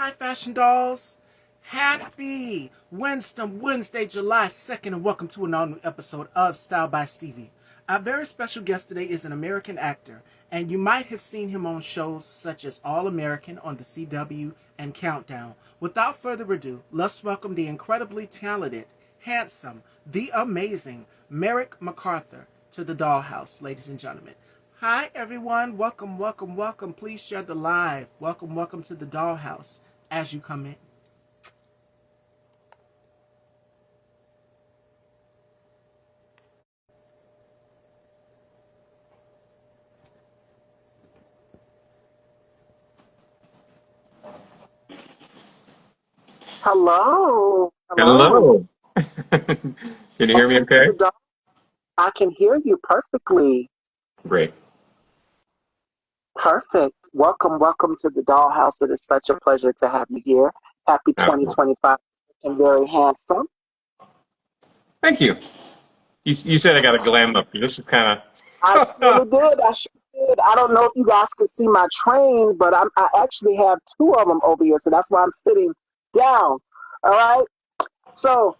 Hi, Fashion Dolls. Happy Wednesday, July 2nd, and welcome to another new episode of Style by Stevie. Our very special guest today is an American actor, and you might have seen him on shows such as All American on the CW and Countdown. Without further ado, let's welcome the incredibly talented, handsome, the amazing Merrick McCartha to the Dollhouse, ladies and gentlemen. Hi, everyone. Welcome, welcome, welcome. Please share the live. Welcome, welcome to the Dollhouse as you come in. Hello. Hello. Hello. Can you hear me Welcome to okay? the dog. I can hear you perfectly. Great. Perfect. Welcome to the dollhouse. It is such a pleasure to have you here. Happy Absolutely. 2025 and very handsome. Thank you. You said I got to glam up. This is kind I of. surely did. I sure did. I don't know if you guys can see my train, but I actually have two of them over here, so that's why I'm sitting down. All right. So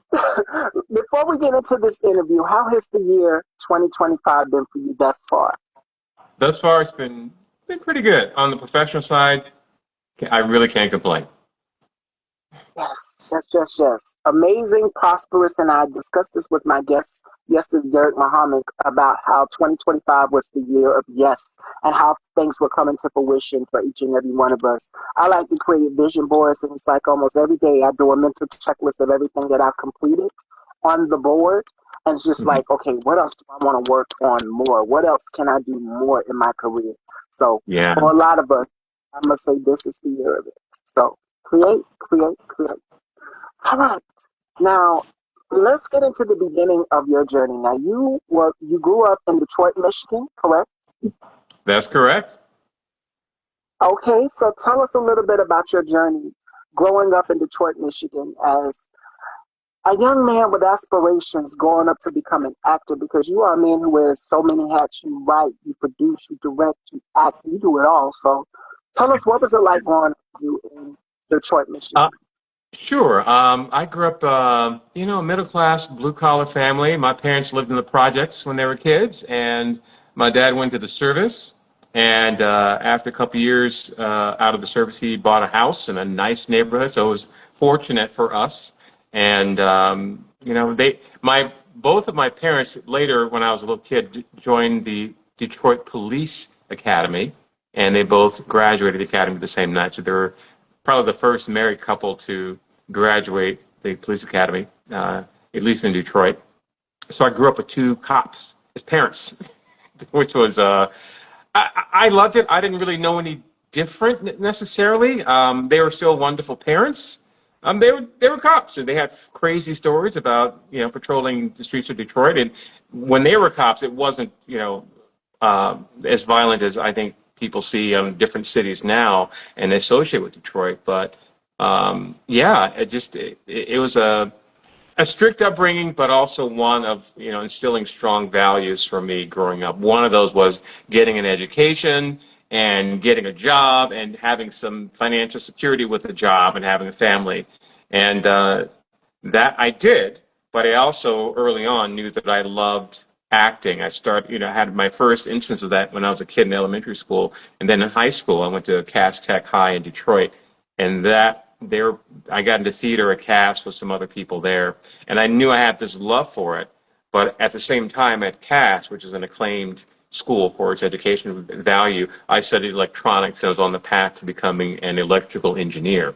before we get into this interview, how has the year 2025 been for you thus far? Thus far, it's been pretty good. On the professional side, I really can't complain. Yes. Amazing, prosperous, and I discussed this with my guest yesterday, Derek Muhammad, about how 2025 was the year of yes and how things were coming to fruition for each and every one of us. I like to create vision boards, and it's like almost every day I do a mental checklist of everything that I've completed on the board. And it's just Mhm. like, okay, what else do I want to work on more? What else can I do more in my career? So Yeah. for a lot of us, I must say this is the year of it. So create, create, create. All right. Now, let's get into the beginning of your journey. Now, you grew up in Detroit, Michigan, correct? That's correct. Okay, so tell us a little bit about your journey growing up in Detroit, Michigan as a young man with aspirations growing up to become an actor because you are a man who wears so many hats. You write, you produce, you direct, you act, you do it all. So tell us, what was it like growing up with you in Detroit, Uh, Michigan? sure. I grew up, middle class, blue collar family. My parents lived in the projects when they were kids, and my dad went to the service. And after a couple years out of the service, he bought a house in a nice neighborhood. So it was fortunate for us. And both of my parents later, when I was a little kid, joined the Detroit Police Academy, and they both graduated the academy the same night. So they were probably the first married couple to graduate the police academy, at least in Detroit. So I grew up with two cops as parents, which was I loved it. I didn't really know any different necessarily. They were still wonderful parents. They were cops, and they had crazy stories about patrolling the streets of Detroit. And when they were cops, it wasn't as violent as I think people see in different cities now and associate with Detroit. But yeah, it was a strict upbringing, but also one of instilling strong values for me growing up. One of those was getting an education and getting a job and having some financial security with a job and having a family, and that I did. But I also early on knew that I loved acting. Had my first instance of that when I was a kid in elementary school, and then in high school I went to Cass Tech High in Detroit, and that there I got into theater at Cass with some other people there, and I knew I had this love for it. But at the same time, at Cass, which is an acclaimed school for its education value, I studied electronics and was on the path to becoming an electrical engineer.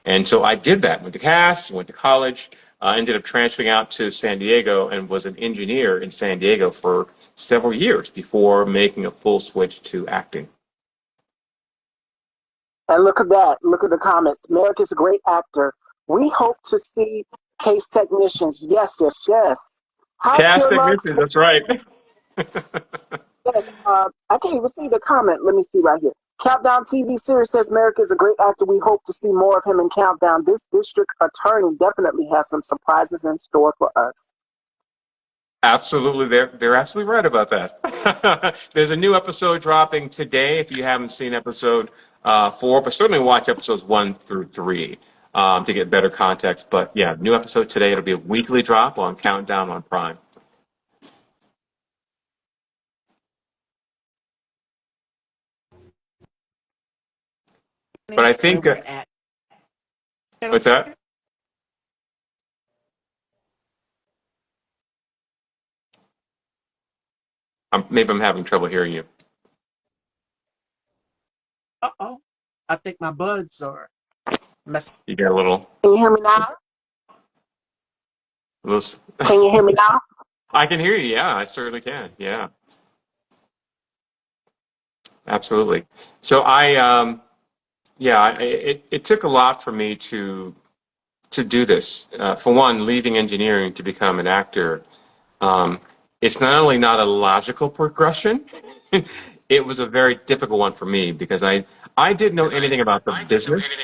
And so I did that. Went to Cass, went to college, ended up transferring out to San Diego, and was an engineer in San Diego for several years before making a full switch to acting. And look at that. Look at the comments. Merrick is a great actor. We hope to see case technicians. Yes. Hi, Cass Pure Lux. technician, that's right. Yes. I can't even see the comment. Let me see right here. Countdown TV series says Merrick is a great actor. We hope to see more of him in Countdown. This district attorney definitely has some surprises in store for us. Absolutely, they're absolutely right about that. There's a new episode dropping today. If you haven't seen episode 4, but certainly watch episodes 1 through 3 to get better context. But yeah, new episode today. It'll be a weekly drop on Countdown on Prime. But I Where think we're at. what's that? Maybe I'm having trouble hearing you. Uh-oh. I think my buds are messing. You got a little, Can you hear me now? little. Can you hear me now? I can hear you. Yeah, I certainly can. Yeah, absolutely. So it took a lot for me to do this. For one, leaving engineering to become an actor, um, it's not only not a logical progression, it was a very difficult one for me because I didn't know anything about the business.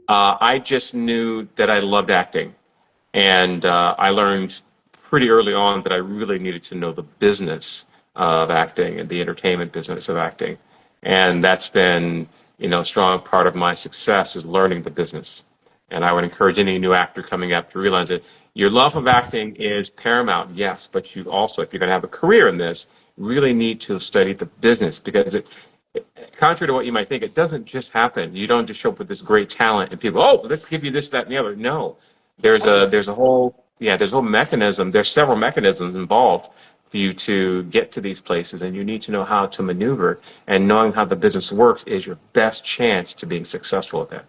I just knew that I loved acting, and I learned pretty early on that I really needed to know the business of acting and the entertainment business of acting, and that's been a strong part of my success is learning the business. And I would encourage any new actor coming up to realize that your love of acting is paramount, yes, but you also, if you're going to have a career in this, really need to study the business because contrary to what you might think, it doesn't just happen. You don't just show up with this great talent and people, oh, let's give you this, that, and the other. No, there's a whole mechanism. There's several mechanisms involved for you to get to these places, and you need to know how to maneuver. And knowing how the business works is your best chance to being successful at that.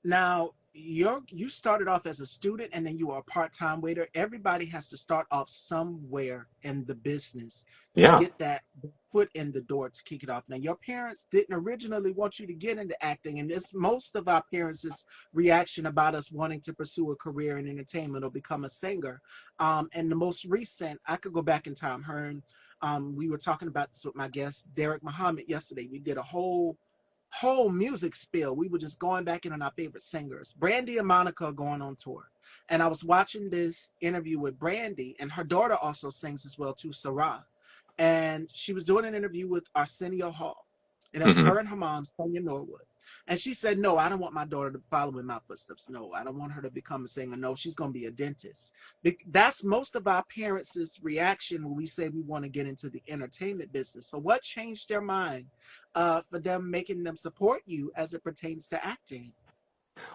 Now, you started off as a student and then you were a part-time waiter. Everybody has to start off somewhere in the business to Yeah. get that foot in the door to kick it off. Now, your parents didn't originally want you to get into acting, and it's most of our parents' reaction about us wanting to pursue a career in entertainment or become a singer. And the most recent, I could go back in time, we were talking about this with my guest, Derek Muhammad, yesterday. We did a whole music spill. We were just going back in on our favorite singers. Brandy and Monica are going on tour. And I was watching this interview with Brandy, and her daughter also sings as well too, Sarah. And she was doing an interview with Arsenio Hall. And it was Hmm. her and her mom, Sonia Norwood. And she said, no, I don't want my daughter to follow in my footsteps. No, I don't want her to become a singer. No, she's going to be a dentist. That's most of our parents' reaction when we say we want to get into the entertainment business. So what changed their mind for them making them support you as it pertains to acting?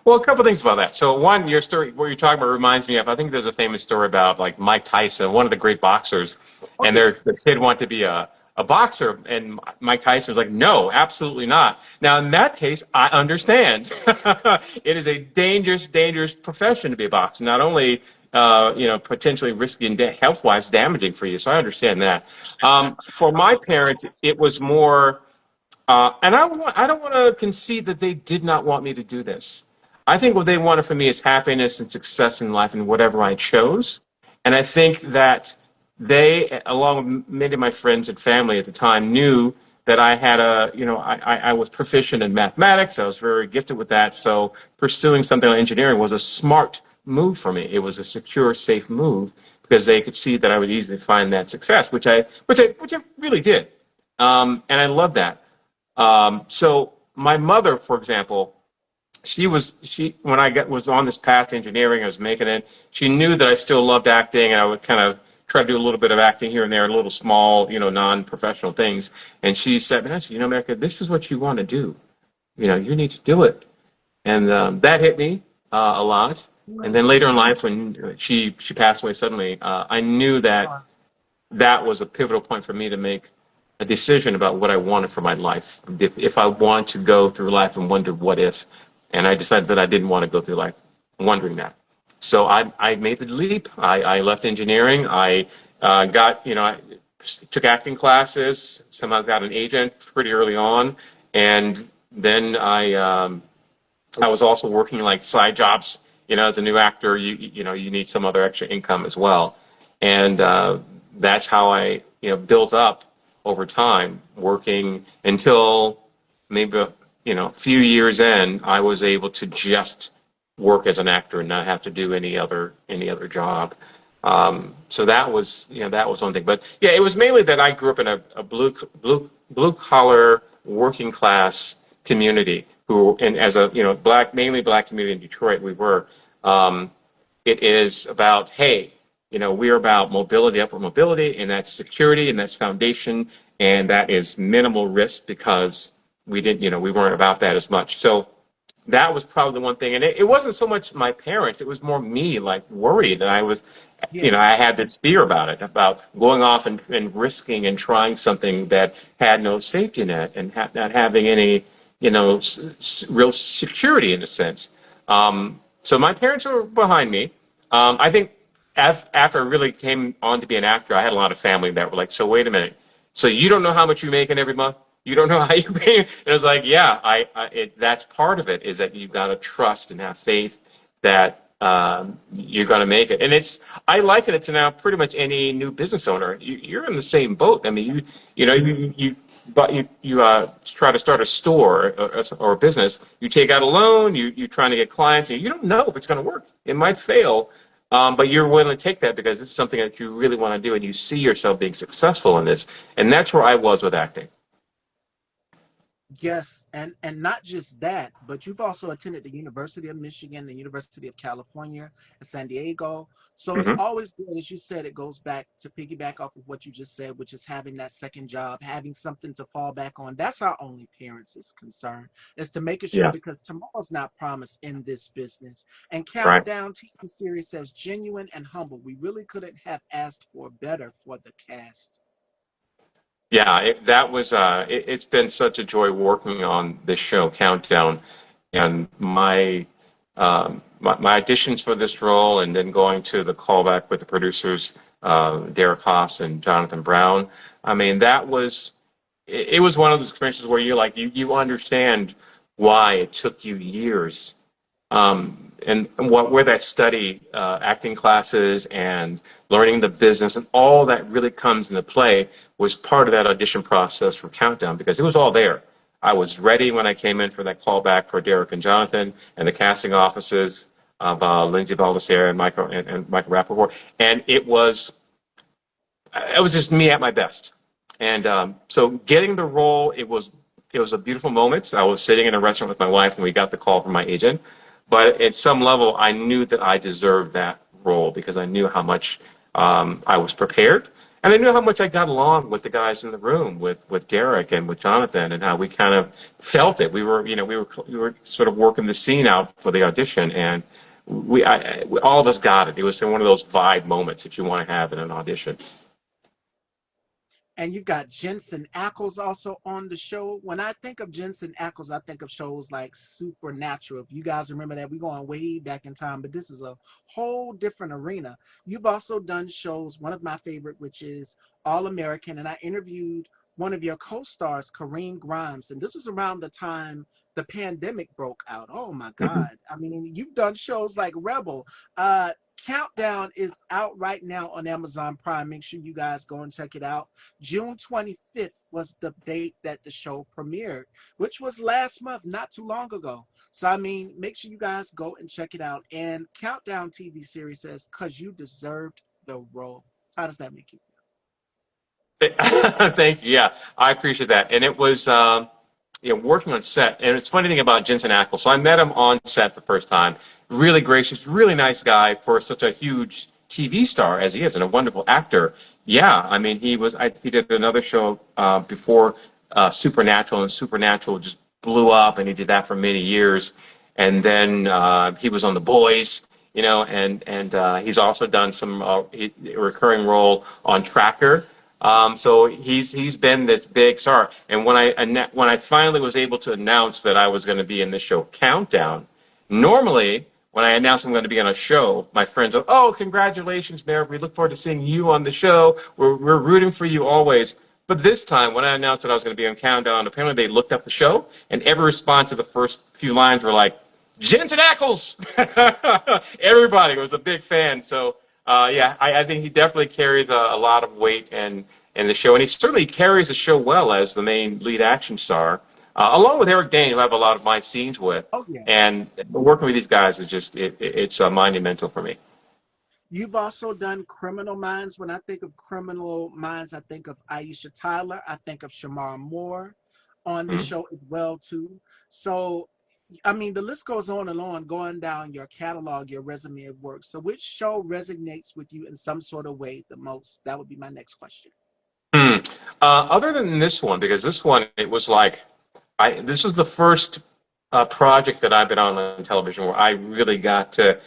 Well, a couple things about that. So, one, your story, what you're talking about, reminds me of. I think there's a famous story about like Mike Tyson, one of the great boxers, Oh, and yeah. the kid wanted to be a boxer, and Mike Tyson was like, "No, absolutely not." Now, in that case, I understand. It is a dangerous, dangerous profession to be a boxer. Not only potentially risky and health-wise damaging for you. So I understand that. For my parents, it was more. And I don't want to concede that they did not want me to do this. I think what they wanted for me is happiness and success in life and whatever I chose. And I think that they, along with many of my friends and family at the time, knew that I had I was proficient in mathematics. I was very gifted with that. So pursuing something like engineering was a smart move for me. It was a secure, safe move because they could see that I would easily find that success, which I really did. And I love that. So my mother, for example, she when was on this path to engineering, I was making it. She knew that I still loved acting, and I would kind of try to do a little bit of acting here and there, little small, non-professional things. And she said, America, this is what you want to do. You need to do it. And that hit me a lot. And then later in life, when she passed away suddenly, I knew that that was a pivotal point for me to make a decision about what I wanted for my life. If I want to go through life and wonder what if, and I decided that I didn't want to go through life wondering that. So I made the leap. I left engineering. I took acting classes. Somehow got an agent pretty early on, and then I was also working like side jobs. As a new actor, you need some other extra income as well, and that's how I built up over time, working until maybe a few years in, I was able to just work as an actor and not have to do any other job. So that was that was one thing. But yeah, it was mainly that I grew up in a blue collar working class community and as a mainly black community in Detroit we were. It is about, hey, we're about mobility, upward mobility, and that's security, and that's foundation, and that is minimal risk because we weren't about that as much. So that was probably the one thing. And it wasn't so much my parents, it was more me, like worried. And I was, Yeah. I had this fear about it, about going off and risking and trying something that had no safety net and not having any, real security in a sense. So my parents were behind me. I think after I really came on to be an actor, I had a lot of family that were like, so wait a minute. So you don't know how much you're making every month? You don't know how you're paying? And I was like, yeah, that's part of it, is that you've got to trust and have faith that you're going to make it. And I liken it to now pretty much any new business owner. You're in the same boat. I mean, you try to start a store or a business. You take out a loan. You're trying to get clients. You don't know if it's going to work. It might fail. But you're willing to take that because it's something that you really want to do and you see yourself being successful in this. And that's where I was with acting. Yes, and not just that, but you've also attended the University of Michigan, the University of California, and San Diego. So it's Mm-hmm. always good, as you said, it goes back to piggyback off of what you just said, which is having that second job, having something to fall back on. That's our only parents is concerned, is to making sure, Yeah. because tomorrow's not promised in this business. And Right. Countdown TV series says genuine and humble. We really couldn't have asked for better for the cast. Yeah, that was. It's been such a joy working on this show, Countdown, and my auditions for this role, and then going to the callback with the producers, Derek Haas and Jonathan Brown. I mean, it was one of those experiences where you understand why it took you years and where that study, acting classes and learning the business and all that really comes into play was part of that audition process for Countdown because it was all there. I was ready when I came in for that callback for Derek and Jonathan and the casting offices of Lindsay Baldessere and Michael Rappaport, and it was just me at my best. And so getting the role, it was a beautiful moment. I was sitting in a restaurant with my wife and we got the call from my agent. But at some level, I knew that I deserved that role because I knew how much I was prepared. And I knew how much I got along with the guys in the room, with Derek and with Jonathan, and how we kind of felt it. We were sort of working the scene out for the audition, and all of us got it. It was one of those vibe moments that you want to have in an audition. And you've got Jensen Ackles also on the show. When I think of Jensen Ackles, I think of shows like Supernatural. If you guys remember that, we're going way back in time, but this is a whole different arena. You've also done shows, one of my favorite, which is All American, and I interviewed one of your co-stars, Kareem Grimes, and this was around the time the pandemic broke out. Oh my Mm-hmm. God. I mean, you've done shows like Rebel. Countdown is out right now on Amazon Prime. Make sure you guys go and check it out. June 25th was the date that the show premiered, which was last month, not too long ago. So, I mean, make sure you guys go and check it out. And Countdown TV series says, because you deserved the role. How does that make you Thank you. Yeah, I appreciate that. And it was, working on set. And it's funny thing about Jensen Ackles. So I met him on set the first time. Really gracious, really nice guy for such a huge TV star as he is, and a wonderful actor. Yeah, I mean, he did another show before Supernatural, and Supernatural just blew up, and he did that for many years. And then he was on The Boys. And he's also done some recurring role on Tracker. So he's been this big star. And when I finally was able to announce that I was going to be in this show Countdown, normally when I announce I'm going to be on a show, my friends are, "Oh, congratulations, Merrick. We look forward to seeing you on the show. We're rooting for you always." But this time, when I announced that I was going to be on Countdown, apparently they looked up the show, and every response to the first few lines were like, "Jensen Ackles!" Everybody was a big fan. So, I think he definitely carries a lot of weight in the show, and he certainly carries the show well as the main lead action star. along with Eric Dane, who I have a lot of my scenes with. Oh yeah. And working with these guys is just it's monumental for me. You've also done Criminal Minds. When I think of Criminal Minds, I think of Aisha Tyler. I think of Shamar Moore on the Mhm. show as well too. So, I mean, the list goes on and on, going down your catalog, your resume of work. So, which show resonates with you in some sort of way the most? That would be my next question. Hmm. Other than this one, because this one it was like this was the first project that I've been on television where I really got to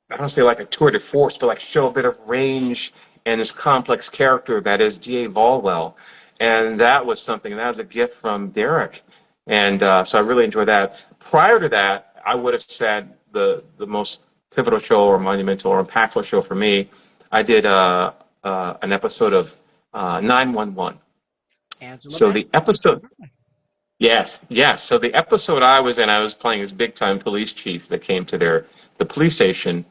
I don't say like a tour de force, but like show a bit of range and this complex character that is D.A. Volwell. And that was something, that was a gift from Derek. And so I really enjoyed that. Prior to that, I would have said the most pivotal show or monumental or impactful show for me, I did an episode of 911. Angela So the Bassett. episode, Yes. yes, yes. So the episode I was in, I was playing this big time police chief that came to the police station,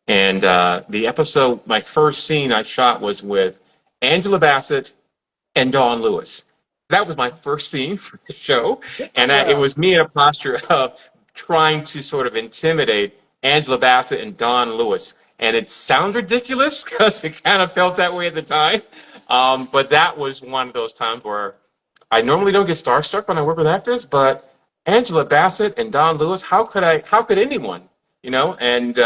and the episode, my first scene I shot was with Angela Bassett and Dawn Lewis. That was my first scene for the show, and it Well, was me in a posture of trying to sort of intimidate Angela Bassett and Dawn Lewis. And it sounds ridiculous because it kind of felt that way at the time. But that was one of those times where I normally don't get starstruck when I work with actors, but Angela Bassett and Don Lewis, how could I? How could anyone? You know, and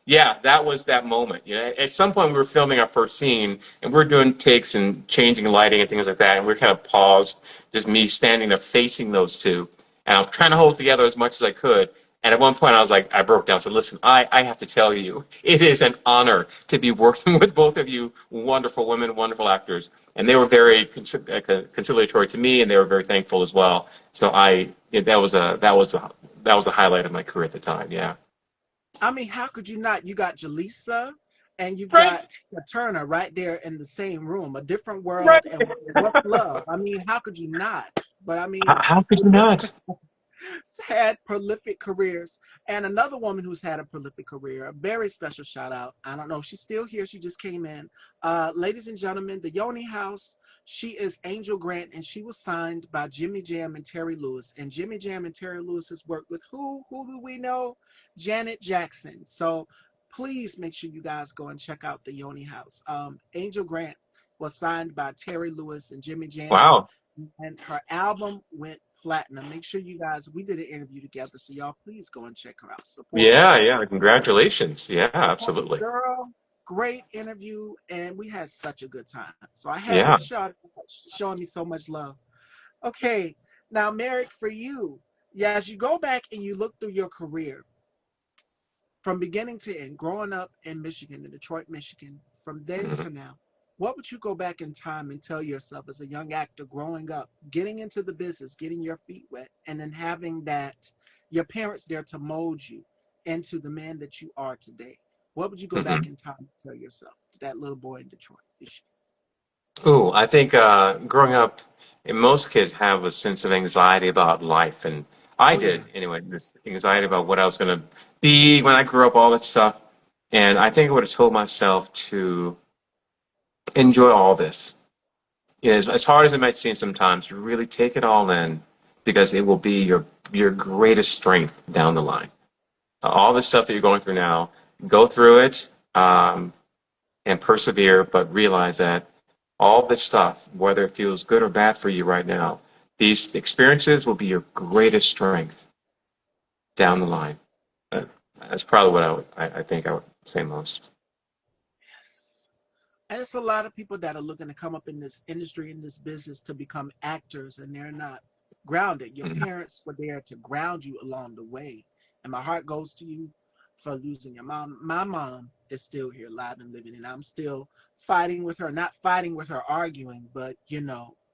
yeah, that was that moment. You know, at some point we were filming our first scene, and we are doing takes and changing lighting and things like that, and we are kind of paused, just me standing there facing those two, and I was trying to hold it together as much as I could. And at one point, I was like, I broke down. I said, "Listen, I have to tell you, it is an honor to be working with both of you, wonderful women, wonderful actors." And they were very conciliatory to me, and they were very thankful as well. So that was a highlight of my career at the time. Yeah. I mean, how could you not? You got Jaleesa and you've Right. got Tina Turner right there in the same room, a different Right. world. And what's love? I mean, how could you not? But I mean, How could you not? had prolific careers. And another woman who's had a prolific career, a very special shout out. I don't know if she's still here. She just came in. Ladies and gentlemen, the Yoni House. She is Angel Grant, and she was signed by Jimmy Jam and Terry Lewis. And Jimmy Jam and Terry Lewis has worked with who? Who do we know? Janet Jackson. So please make sure you guys go and check out the Yoni House. Angel Grant was signed by Terry Lewis and Jimmy Jam, Wow. and her album went platinum. Make sure you guys, we did an interview together, so y'all please go and check her out. Support the Yeah. show. Yeah. Congratulations. Yeah. Absolutely. Girl, great interview, and we had such a good time. So I had Yeah. to showing me so much love. Okay, now Merrick, for you, yeah, as you go back and you look through your career from beginning to end, growing up in Michigan, in Detroit, Michigan, from then Mhm. to now, what would you go back in time and tell yourself as a young actor growing up, getting into the business, getting your feet wet, and then having that your parents there to mold you into the man that you are today? What would you go back Mhm. in time and tell yourself, to that little boy in Detroit, Michigan? Ooh, I think growing up, and most kids have a sense of anxiety about life, and I Oh yeah. did anyway. This anxiety about what I was going to be when I grew up, all that stuff. And I think I would have told myself to enjoy all this. You know, as hard as it might seem sometimes, really take it all in because it will be your greatest strength down the line. All the stuff that you're going through now, go through it and persevere, but realize that all this stuff, whether it feels good or bad for you right now, these experiences will be your greatest strength down the line. Uh, That's probably what I think I would say most. Yes. And it's a lot of people that are looking to come up in this industry, in this business, to become actors, and they're not grounded. Your Mhm. parents were there to ground you along the way. And my heart goes to you for losing your mom. My mom is still here, alive and living, and I'm still fighting with her, not fighting with her arguing, but,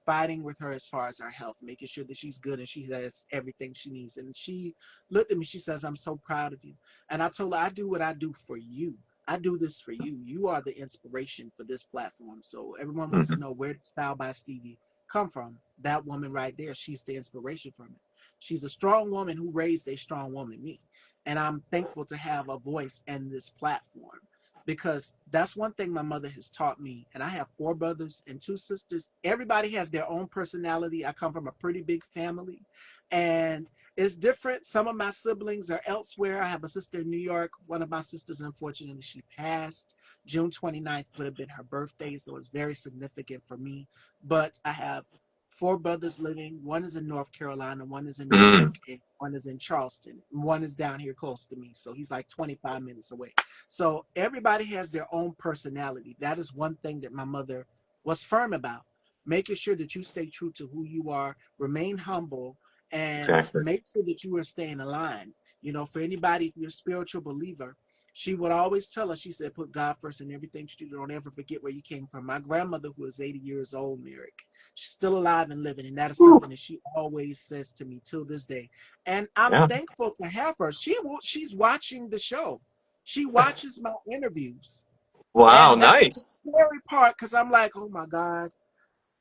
fighting with her as far as her health, making sure that she's good and she has everything she needs. And she looked at me, she says, I'm so proud of you. And I told her, I do what I do for you. I do this for you. You are the inspiration for this platform. So everyone wants to Mhm. know, where did Style by Stevie come from? That woman right there, she's the inspiration from it. She's a strong woman who raised a strong woman, me. And I'm thankful to have a voice in this platform. because that's one thing my mother has taught me. And I have 4 brothers and 2 sisters. Everybody has their own personality. I come from a pretty big family, and it's different. Some of my siblings are elsewhere. I have a sister in New York. One of my sisters, unfortunately, she passed. June 29th would have been her birthday, so it's very significant for me. But I have 4 brothers living. One is in North Carolina, one is in New York, Mm. and one is in Charleston. One is down here close to me, so he's like 25 minutes away. So everybody has their own personality. That is one thing that my mother was firm about. Making sure that you stay true to who you are, remain humble, and Exactly. make sure that you are staying aligned. You know, for anybody, if you're a spiritual believer, she would always tell us, she said, put God first in everything you do. Don't ever forget where you came from. My grandmother, who is 80 years old, Merrick, she's still alive and living. And that is Whew. something that she always says to me till this day. And I'm Yeah. thankful to have her. She's watching the show. She watches my interviews. Wow. And that's the Nice. scary part, because I'm like, oh my God.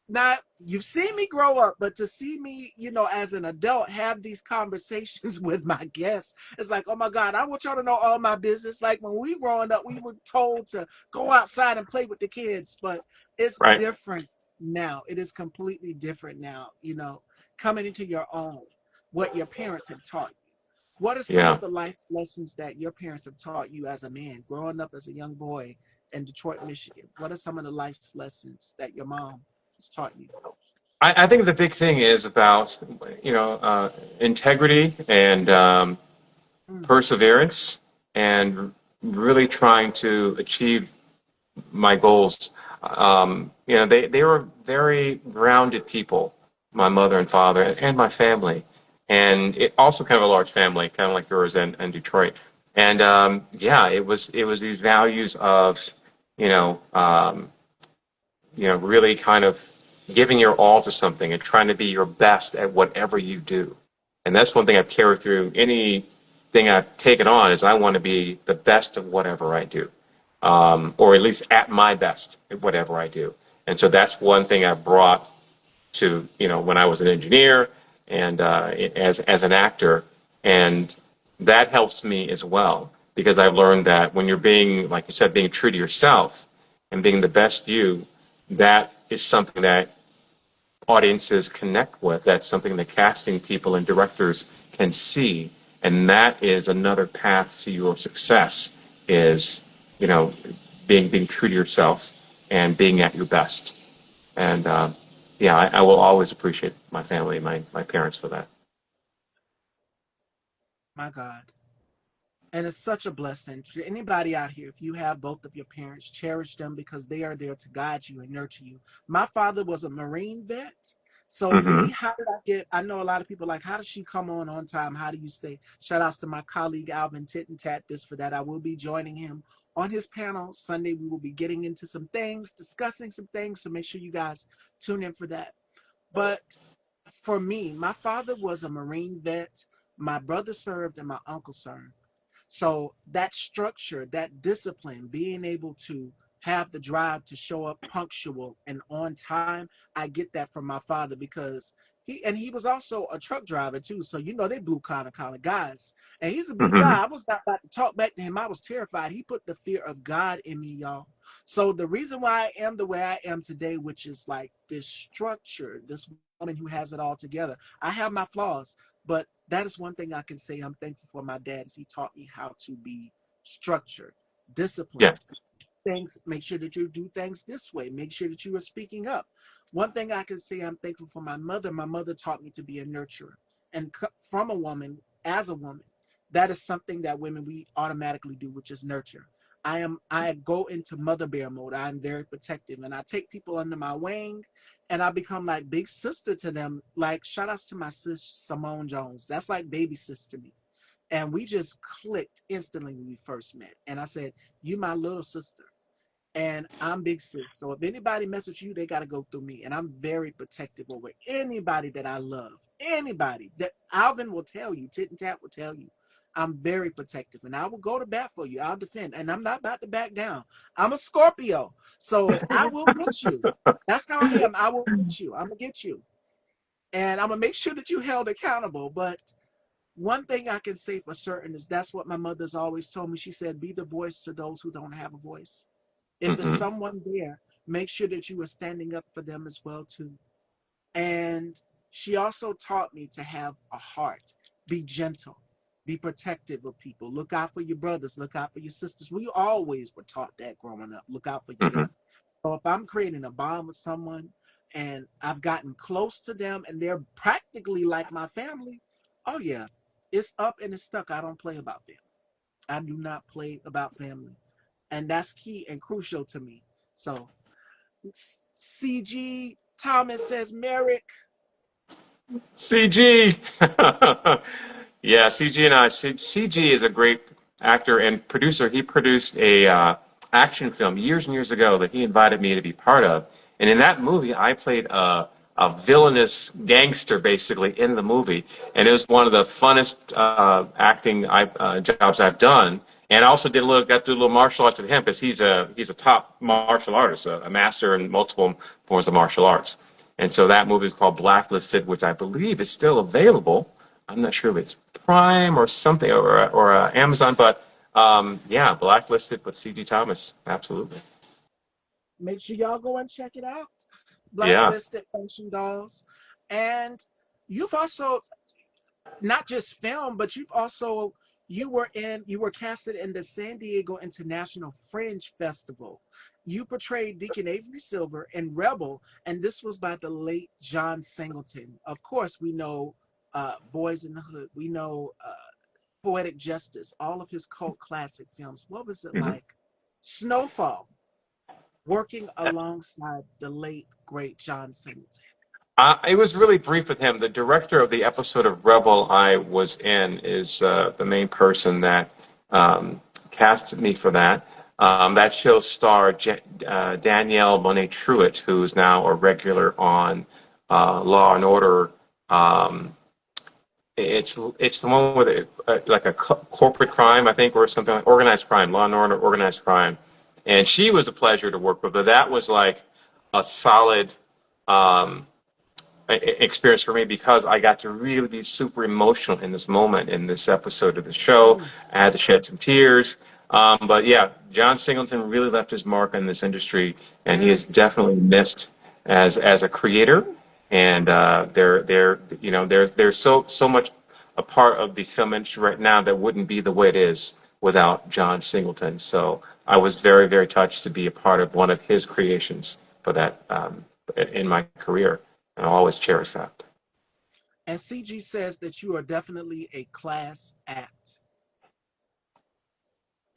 Now, you've seen me grow up, but to see me, as an adult, have these conversations with my guests, it's like, oh my God, I want y'all to know all my business. Like when we growing up, we were told to go outside and play with the kids, but it's Right. different now. It is completely different now, coming into your own, what your parents have taught you. What are some Yeah. of the life lessons that your parents have taught you as a man, growing up as a young boy in Detroit, Michigan? What are some of the life lessons that your mom has taught you? I think the big thing is about, integrity and Mm, perseverance and really trying to achieve my goals. They were very grounded people, my mother and father, and my family, and it also kind of a large family, kind of like yours in Detroit. And yeah, it was these values of, you know, um, really kind of giving your all to something and trying to be your best at whatever you do. And that's one thing I've carried through anything I've taken on is I want to be the best of whatever I do, or at least at my best at whatever I do. And so that's one thing I brought to, when I was an engineer and as an actor, and that helps me as well because I've learned that when you're being, like you said, being true to yourself and being the best you, that is something that audiences connect with. That's something that casting people and directors can see, and that is another path to your success. Is you know being true to yourself and being at your best. And yeah, I will always appreciate my family, my parents for that. my God. And it's such a blessing to anybody out here. If you have both of your parents, cherish them because they are there to guide you and nurture you. My father was a Marine vet. So me, Hmm. how did I get? I know a lot of people like, how does she come on time? How do you stay? Shout outs to my colleague Alvin Tittentat, this for that. I will be joining him on his panel Sunday. We will be getting into some things, discussing some things. So make sure you guys tune in for that. But for me, my father was a Marine vet. My brother served and my uncle served. So that structure, that discipline, being able to have the drive to show up punctual and on time, I get that from my father because he was also a truck driver too. So they blue collar guys. And he's a big Hmm. guy. I was not about to talk back to him. I was terrified. He put the fear of God in me, y'all. So the reason why I am the way I am today, which is like this structure, this woman who has it all together. I have my flaws, but that is one thing I can say I'm thankful for my dad is he taught me how to be structured, disciplined. Yes. Things, make sure that you do things this way. Make sure that you are speaking up. One thing I can say I'm thankful for my mother taught me to be a nurturer. And from a woman, as a woman, that is something that women we automatically do, which is nurture. I go into mother bear mode. I'm very protective and I take people under my wing and I become like big sister to them. Like shout outs to my sis Simone Jones. That's like baby sis to me. And we just clicked instantly when we first met. And I said, you my little sister. And I'm big sis. So if anybody messes with you, they gotta go through me. And I'm very protective over anybody that I love. Anybody that Alvin will tell you, Tit and Tat will tell you. I'm very protective and I will go to bat for you. I'll defend. And I'm not about to back down. I'm a Scorpio. So I will get you. That's how I am. I will get you. I'm gonna get you. And I'm gonna make sure that you held accountable. But one thing I can say for certain is that's what my mother's always told me. She said, be the voice to those who don't have a voice. If there's Hmm. someone there, make sure that you are standing up for them as well too. And she also taught me to have a heart, be gentle, be protective of people, look out for your brothers, look out for your sisters. We always were taught that growing up, look out for your Hmm. family. So if I'm creating a bond with someone and I've gotten close to them and they're practically like my family, oh yeah, it's up and it's stuck. I don't play about family. I do not play about family. And that's key and crucial to me. So CG Thomas says, Merrick, CG. Yeah, CG and I. CG is a great actor and producer. He produced a action film years and years ago that he invited me to be part of. And in that movie, I played a villainous gangster, basically, in the movie. And it was one of the funnest acting jobs I've done. And I also got to do a little martial arts with him because he's a top martial artist, a master in multiple forms of martial arts. And so that movie is called Blacklisted, which I believe is still available. I'm not sure if it's Prime or something or Amazon, but yeah, Blacklisted with C.G. Thomas, absolutely. make sure y'all go and check it out. Yeah. Blacklisted Function Dolls. And you've also not just film, but you were casted in the San Diego International Fringe Festival. You portrayed Deacon Avery Silver in Rebel, and this was by the late John Singleton. Of course, we know Boys in the Hood. We know Poetic Justice, all of his cult classic films. What was it Mhm. like? Snowfall, working alongside the late, great John Singleton. It was really brief with him. The director of the episode of Rebel I was in is the main person that cast me for that. That show starred Danielle Monet Truitt, who is now a regular on Law and Order. Um, it's the one with like a corporate crime, I think, or something like organized crime, Law and Order, organized crime. And she was a pleasure to work with, but that was like a solid. Um, experience for me because I got to really be super emotional in this moment in this episode of the show. Mm. I had to shed some tears. But yeah, John Singleton really left his mark on this industry, and he is Yes. definitely missed as a creator. And they're there's so much a part of the film industry right now that wouldn't be the way it is without John Singleton. So I was very very touched to be a part of one of his creations for that in my career. And I'll always cherish that. And CG says that you are definitely a class act.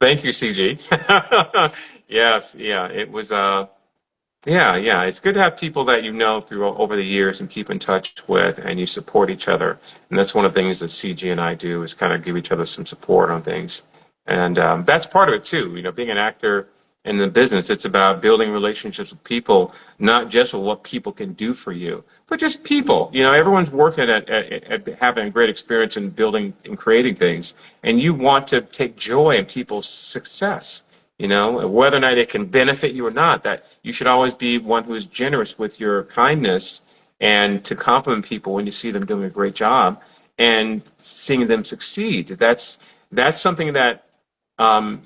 Thank you, CG. Yes, yeah, it was. Yeah. It's good to have people that you know through over the years and keep in touch with, and you support each other. And that's one of the things that CG and I do is kind of give each other some support on things, and that's part of it too. Being an actor in the business, it's about building relationships with people, not just with what people can do for you, but just people. Everyone's working at having a great experience in building and creating things, and you want to take joy in people's success. Whether or not it can benefit you or not, that you should always be one who is generous with your kindness and to compliment people when you see them doing a great job and seeing them succeed. That's something that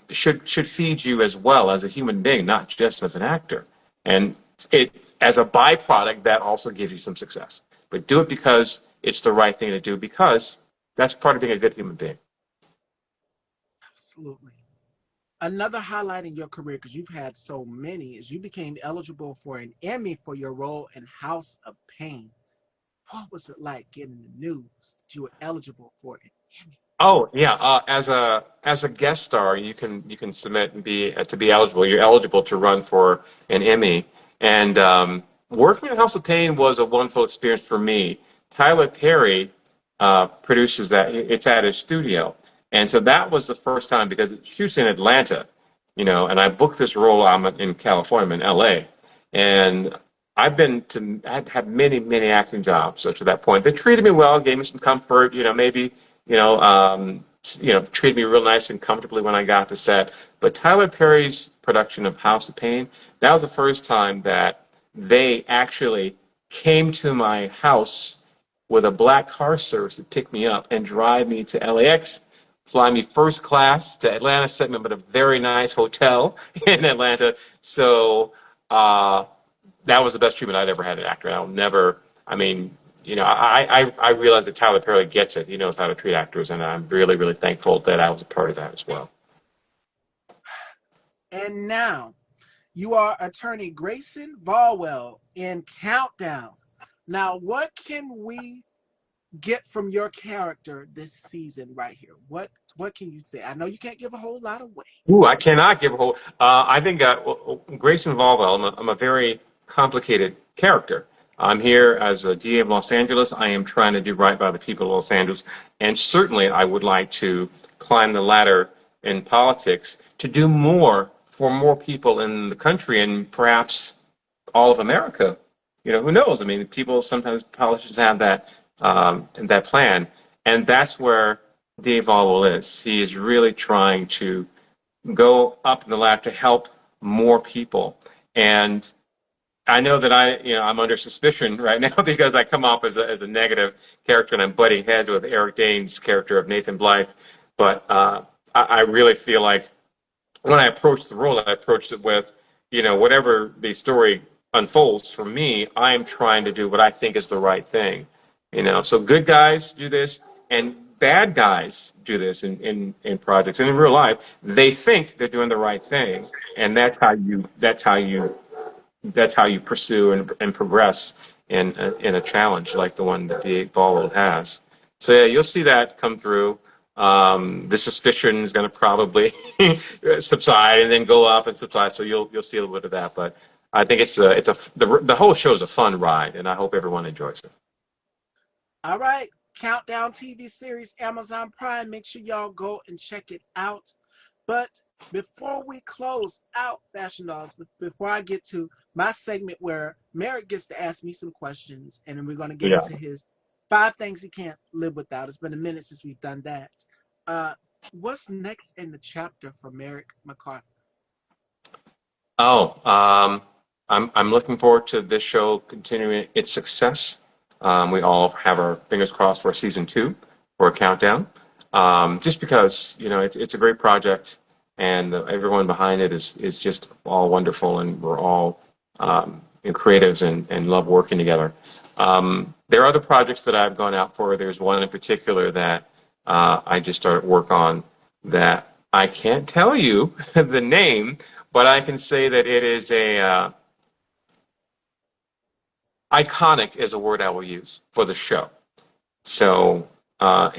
should feed you as well as a human being, not just as an actor. And it as a byproduct, that also gives you some success. But do it because it's the right thing to do, because that's part of being a good human being. Absolutely. Another highlight in your career, because you've had so many, is you became eligible for an Emmy for your role in House of Pain. What was it like getting the news that you were eligible for an Emmy? Oh yeah, as a guest star, you can submit and be to be eligible. You're eligible to run for an Emmy, and working at House of Pain was a wonderful experience for me. Tyler Perry produces that. It's at his studio, and so that was the first time because it shoots in Atlanta, and I booked this role. I'm in California, I'm in LA, and I'd had many, many acting jobs up to that point. They treated me well, gave me some comfort, maybe, treated me real nice and comfortably when I got to set. But Tyler Perry's production of House of Pain, that was the first time that they actually came to my house with a black car service to pick me up and drive me to LAX, fly me first class to Atlanta, set me up at a very nice hotel in Atlanta. So that was the best treatment I'd ever had an actor. And I'll never, I mean, I realize that Tyler Perry gets it. He knows how to treat actors, and I'm really, really thankful that I was a part of that as well. And now, you are attorney Grayson Vallwell in Countdown. Now, what can we get from your character this season right here? What can you say? I know you can't give a whole lot away. Ooh, I cannot give a whole. I think Grayson Vallwell. I'm a very complicated character. I'm here as a DA of Los Angeles. I am trying to do right by the people of Los Angeles, and certainly I would like to climb the ladder in politics to do more for more people in the country and perhaps all of America. Who knows? I mean, people sometimes politicians have that plan, and that's where Dave Vallwell is. He is really trying to go up in the ladder to help more people. And I know that I'm under suspicion right now because I come off as a negative character and I'm butting heads with Eric Dane's character of Nathan Blythe. But I really feel like when I approached the role, I approached it with, whatever the story unfolds for me, I am trying to do what I think is the right thing. So good guys do this and bad guys do this in projects and in real life. They think they're doing the right thing, and that's how you pursue and progress in a challenge like the one that the Ballroom has. So yeah, you'll see that come through. The suspicion is going to probably subside and then go up and subside. So you'll see a little bit of that, but I think the whole show is a fun ride, and I hope everyone enjoys it. All right, Countdown TV series, Amazon Prime. Make sure y'all go and check it out. But before we close out, Fashion Dolls, before I get to my segment where Merrick gets to ask me some questions, and then we're going to get into his 5 things he can't live without. It's been a minute since we've done that. What's next in the chapter for Merrick McCartha? I'm looking forward to this show continuing its success. We all have our fingers crossed for season 2 for a Countdown. Just because it's a great project and everyone behind it is just all wonderful, and we're all creatives and love working together. There are other projects that I've gone out for. There's one in particular that I just started work on that I can't tell you the name, but I can say that it is iconic is a word I will use for the show. So, I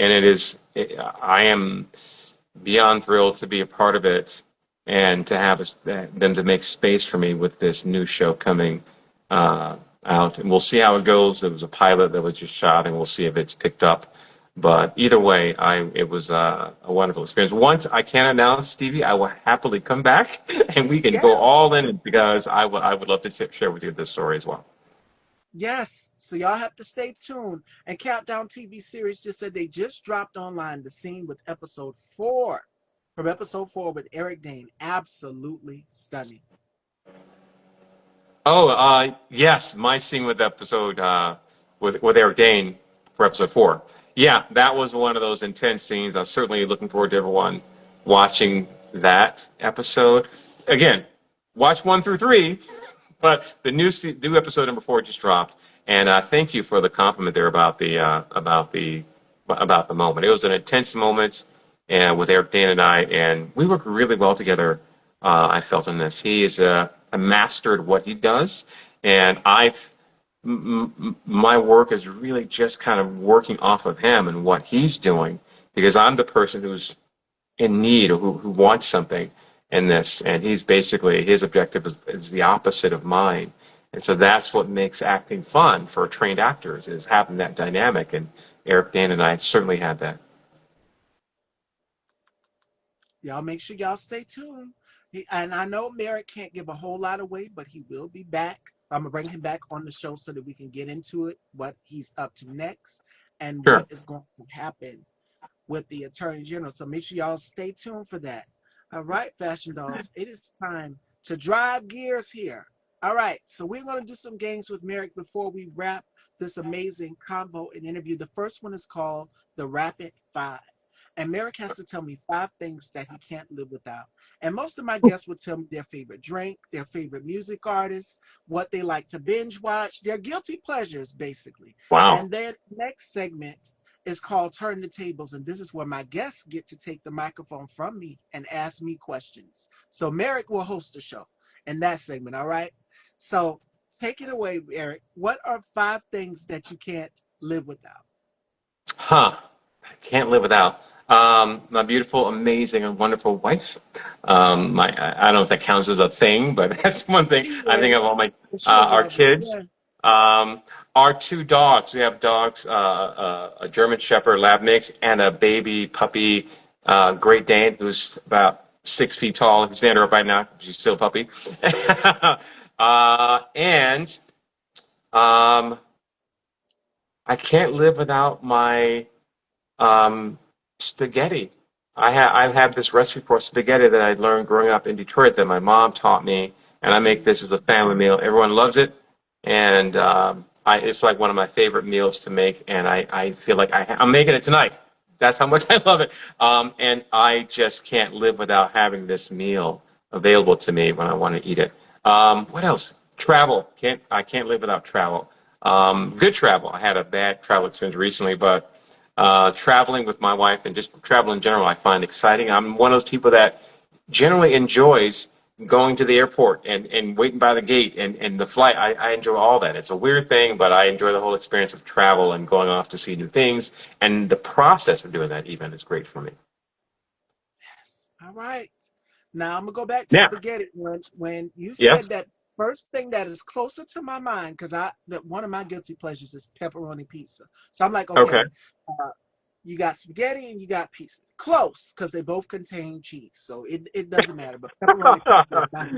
am beyond thrilled to be a part of it and to have them to make space for me with this new show coming out. And we'll see how it goes. There was a pilot that was just shot, and we'll see if it's picked up. But either way, it was a wonderful experience. Once I can announce, Stevie, I will happily come back, and we can go all in, because I would love to share with you this story as well. Yes, so y'all have to stay tuned. And Countdown TV series just said they just dropped online the scene with episode 4, from episode 4 with Eric Dane. Absolutely stunning. Oh, yes, my scene with episode with Eric Dane for episode 4. Yeah, that was one of those intense scenes. I'm certainly looking forward to everyone watching that episode. Again, watch 1 through 3. But the new episode number 4 just dropped, and thank you for the compliment there about the moment. It was an intense moment, and with Eric Dane and I, and we worked really well together. I felt in this. He is mastered what he does, and my work is really just kind of working off of him and what he's doing, because I'm the person who's in need or who wants something in this, and he's basically, his objective is the opposite of mine. And so that's what makes acting fun for trained actors, is having that dynamic, and Eric Dane and I certainly had that. Y'all make sure y'all stay tuned. And I know Merrick can't give a whole lot away, but he will be back. I'm going to bring him back on the show so that we can get into it, what he's up to next, and Sure. what is going to happen with the Attorney General. So make sure y'all stay tuned for that. All right, Fashion Dolls, it is time to drive gears here. All right, so we're going to do some games with Merrick before we wrap. this amazing convo and interview. The first one is called The Rapid Five. And Merrick has to tell me 5 things that he can't live without. And most of my guests would tell me their favorite drink, their favorite music artist, what they like to binge watch, their guilty pleasures, basically. Wow. And then next segment is called Turn the Tables. And this is where my guests get to take the microphone from me and ask me questions. So Merrick will host the show in that segment, all right? So take it away, Merrick. What are 5 things that you can't live without? Huh. I can't live without my beautiful, amazing, and wonderful wife. I don't know if that counts as a thing, but that's one thing. I think of all my She'll our love it. kids, Yeah. our 2 dogs. We have dogs, a German Shepherd Lab mix, and a baby puppy, Great Dane, who's about 6 feet tall. He's standing up right now. She's still a puppy, and um, I can't live without my spaghetti. I've had this recipe for spaghetti that I learned growing up in Detroit that my mom taught me, and I make this as a family meal. Everyone loves it, and it's like one of my favorite meals to make, and I feel like I'm making it tonight. That's how much I love it, and I just can't live without having this meal available to me when I want to eat it. What else? Travel. I can't live without travel. Good travel. I had a bad travel experience recently, but traveling with my wife and just travel in general, I find exciting. I'm one of those people that generally enjoys going to the airport and waiting by the gate and the flight. I enjoy all that. It's a weird thing, but I enjoy the whole experience of travel and going off to see new things. And the process of doing that even is great for me. Yes. All right. Now I'm gonna go back to Yeah. spaghetti. When you Yes. said that first thing that is closer to my mind, because I that one of my guilty pleasures is pepperoni pizza. So I'm like, Okay. okay, uh, you got spaghetti and you got pizza. Close, because they both contain cheese. So it doesn't matter. But pepperoni pizza is my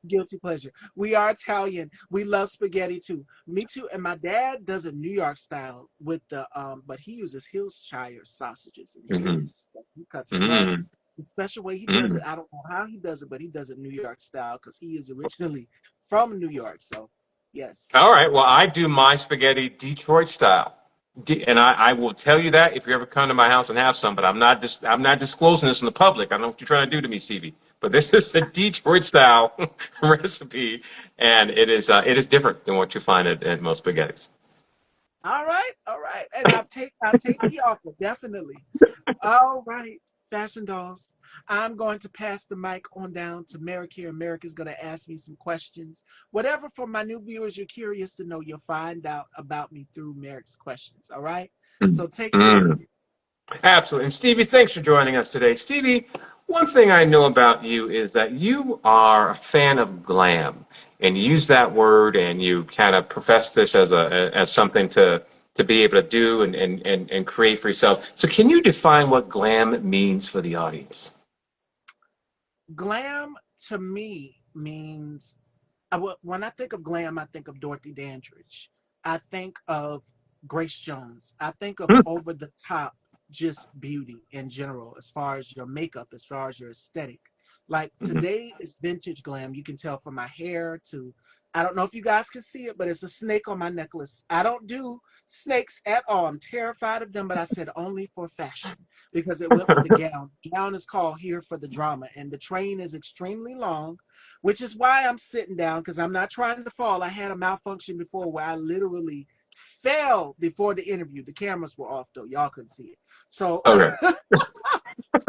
guilty pleasure. We are Italian. We love spaghetti too. Me too. And my dad does it New York style with the but he uses Hillshire sausages, and here it hmm is. He cuts them up. hmm The special way he does hmm it, I don't know how he does it, but he does it New York style because he is originally from New York. So, yes. All right. Well, I do my spaghetti Detroit style. And I will tell you that if you ever come to my house and have some, but I'm not disclosing this in the public. I don't know what you're trying to do to me, Stevie. But this is a Detroit style recipe, and it is different than what you find at most spaghettis. All right, all right. And I'll take the offer, definitely. All right, fashion dolls. I'm going to pass the mic on down to Merrick here. Merrick is going to ask me some questions. Whatever for my new viewers you're curious to know, you'll find out about me through Merrick's questions. All right? So take it away. Mm. Absolutely. And Stevie, thanks for joining us today. Stevie, one thing I know about you is that you are a fan of glam, and you use that word, and you kind of profess this as something to be able to do and create for yourself. So can you define what glam means for the audience? Glam to me means when I think of glam, I think of Dorothy Dandridge. I think of Grace Jones. I think of Hmm. over the top, just beauty in general, as far as your makeup, as far as your aesthetic. Like Mhm. today is vintage glam. You can tell from my hair to, I don't know if you guys can see it, but it's a snake on my necklace. I don't do snakes at all. I'm terrified of them, but I said only for fashion because it went with the gown. The gown is called Here for the Drama, and the train is extremely long, which is why I'm sitting down because I'm not trying to fall. I had a malfunction before where I literally fell before the interview. The cameras were off though. Y'all couldn't see it. So, Okay.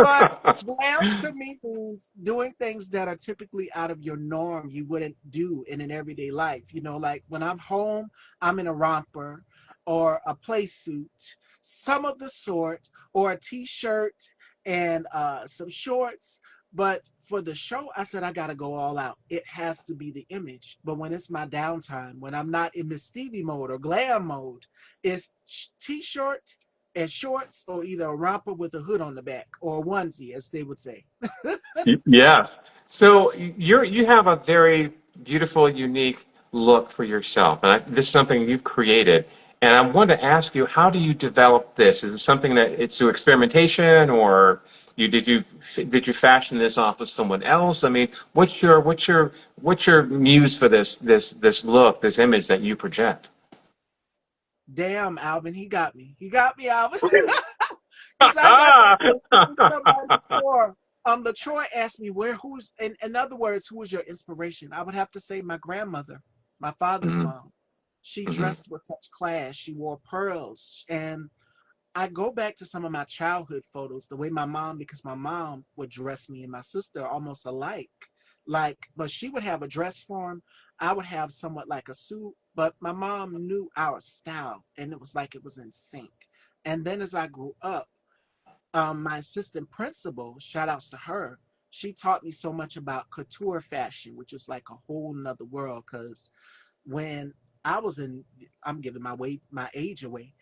but glam to me means doing things that are typically out of your norm you wouldn't do in an everyday life. You know, like when I'm home, I'm in a romper or a play suit, some of the sort, or a t-shirt and some shorts. But for the show, I said I gotta go all out. It has to be the image. But when it's my downtime, when I'm not in Miss Stevie mode or glam mode, it's t-shirt and shorts or either a romper with a hood on the back or a onesie, as they would say. Yes. So you have a very beautiful, unique look for yourself, and this is something you've created. And I wanted to ask you, how do you develop this? Is it something that it's through experimentation, or did you fashion this off of someone else? I mean, what's your muse for this look, this image that you project? Damn, Alvin, he got me. He got me, Alvin. Because I got that from somebody before. LaTroy asked me in other words, who was your inspiration? I would have to say my grandmother, my father's Mhm. mom. She Mhm. dressed with such class. She wore pearls. And I go back to some of my childhood photos, the way my mom, because my mom would dress me and my sister almost alike. But she would have a dress form. I would have somewhat like a suit, but my mom knew our style and it was like it was in sync. And then as I grew up, my assistant principal, shout outs to her, she taught me so much about couture fashion, which is like a whole nother world. Because when I was I'm giving my age away.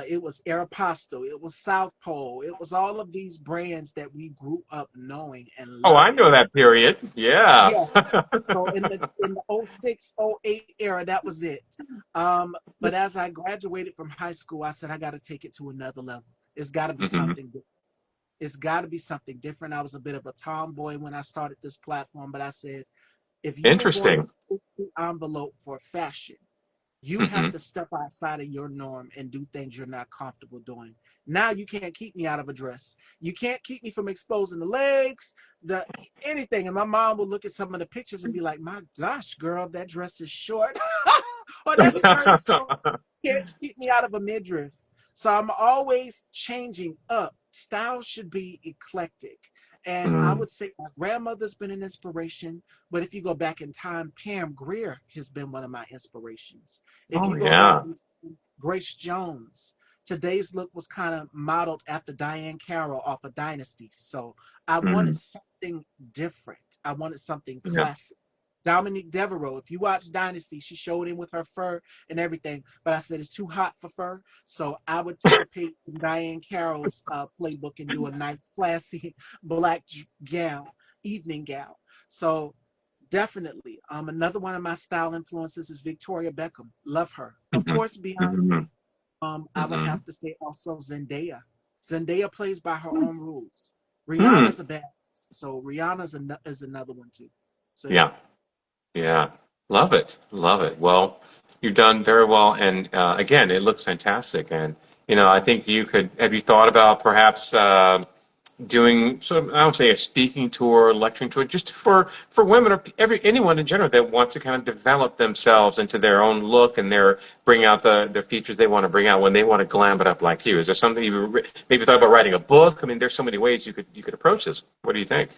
It was Aeropostale, it was South Pole, it was all of these brands that we grew up knowing and Oh, I loving. know that period. Yeah. Yeah. So in the '06, '08 era, that was it. But as I graduated from high school, I said I got to take it to another level. It's got to be Mhm. something. It's got to be something different. I was a bit of a tomboy when I started this platform, but I said, if you are going Interesting. to push the envelope for fashion, you have Mhm. to step outside of your norm and do things you're not comfortable doing. Now you can't keep me out of a dress. You can't keep me from exposing the legs, the anything. And my mom will look at some of the pictures and be like, "My gosh, girl, that dress is short, or that skirt is short." Can't keep me out of a midriff. So I'm always changing up. Style should be eclectic. And I Mm. would say my grandmother's been an inspiration, but if you go back in time, Pam Grier has been one of my inspirations. If Oh, you go back yeah. in time, Grace Jones, today's look was kind of modeled after Diane Carroll off of Dynasty. So I wanted Mm. something different. I wanted something Yeah. classic. Dominique Devereaux, if you watch Dynasty, she showed him with her fur and everything, but I said it's too hot for fur. So I would take a page from Diane Carroll's playbook and do a nice, classy black gown, evening gown. So definitely, another one of my style influences is Victoria Beckham. Love her. Of Mhm. course, Beyonce. Mhm. I would Mhm. have to say also Zendaya. Zendaya plays by her own rules. Hmm. Rihanna's a badass, so is another one too. So yeah. Yeah. Yeah. Love it. Love it. Well, you've done very well. And again, it looks fantastic. And, I think have you thought about perhaps doing sort of, I don't say a speaking tour, lecturing tour, just for women or anyone in general that wants to kind of develop themselves into their own look and bring out the features they want to bring out when they want to glam it up like you. Is there something you maybe thought about writing a book? I mean, there's so many ways you could approach this. What do you think?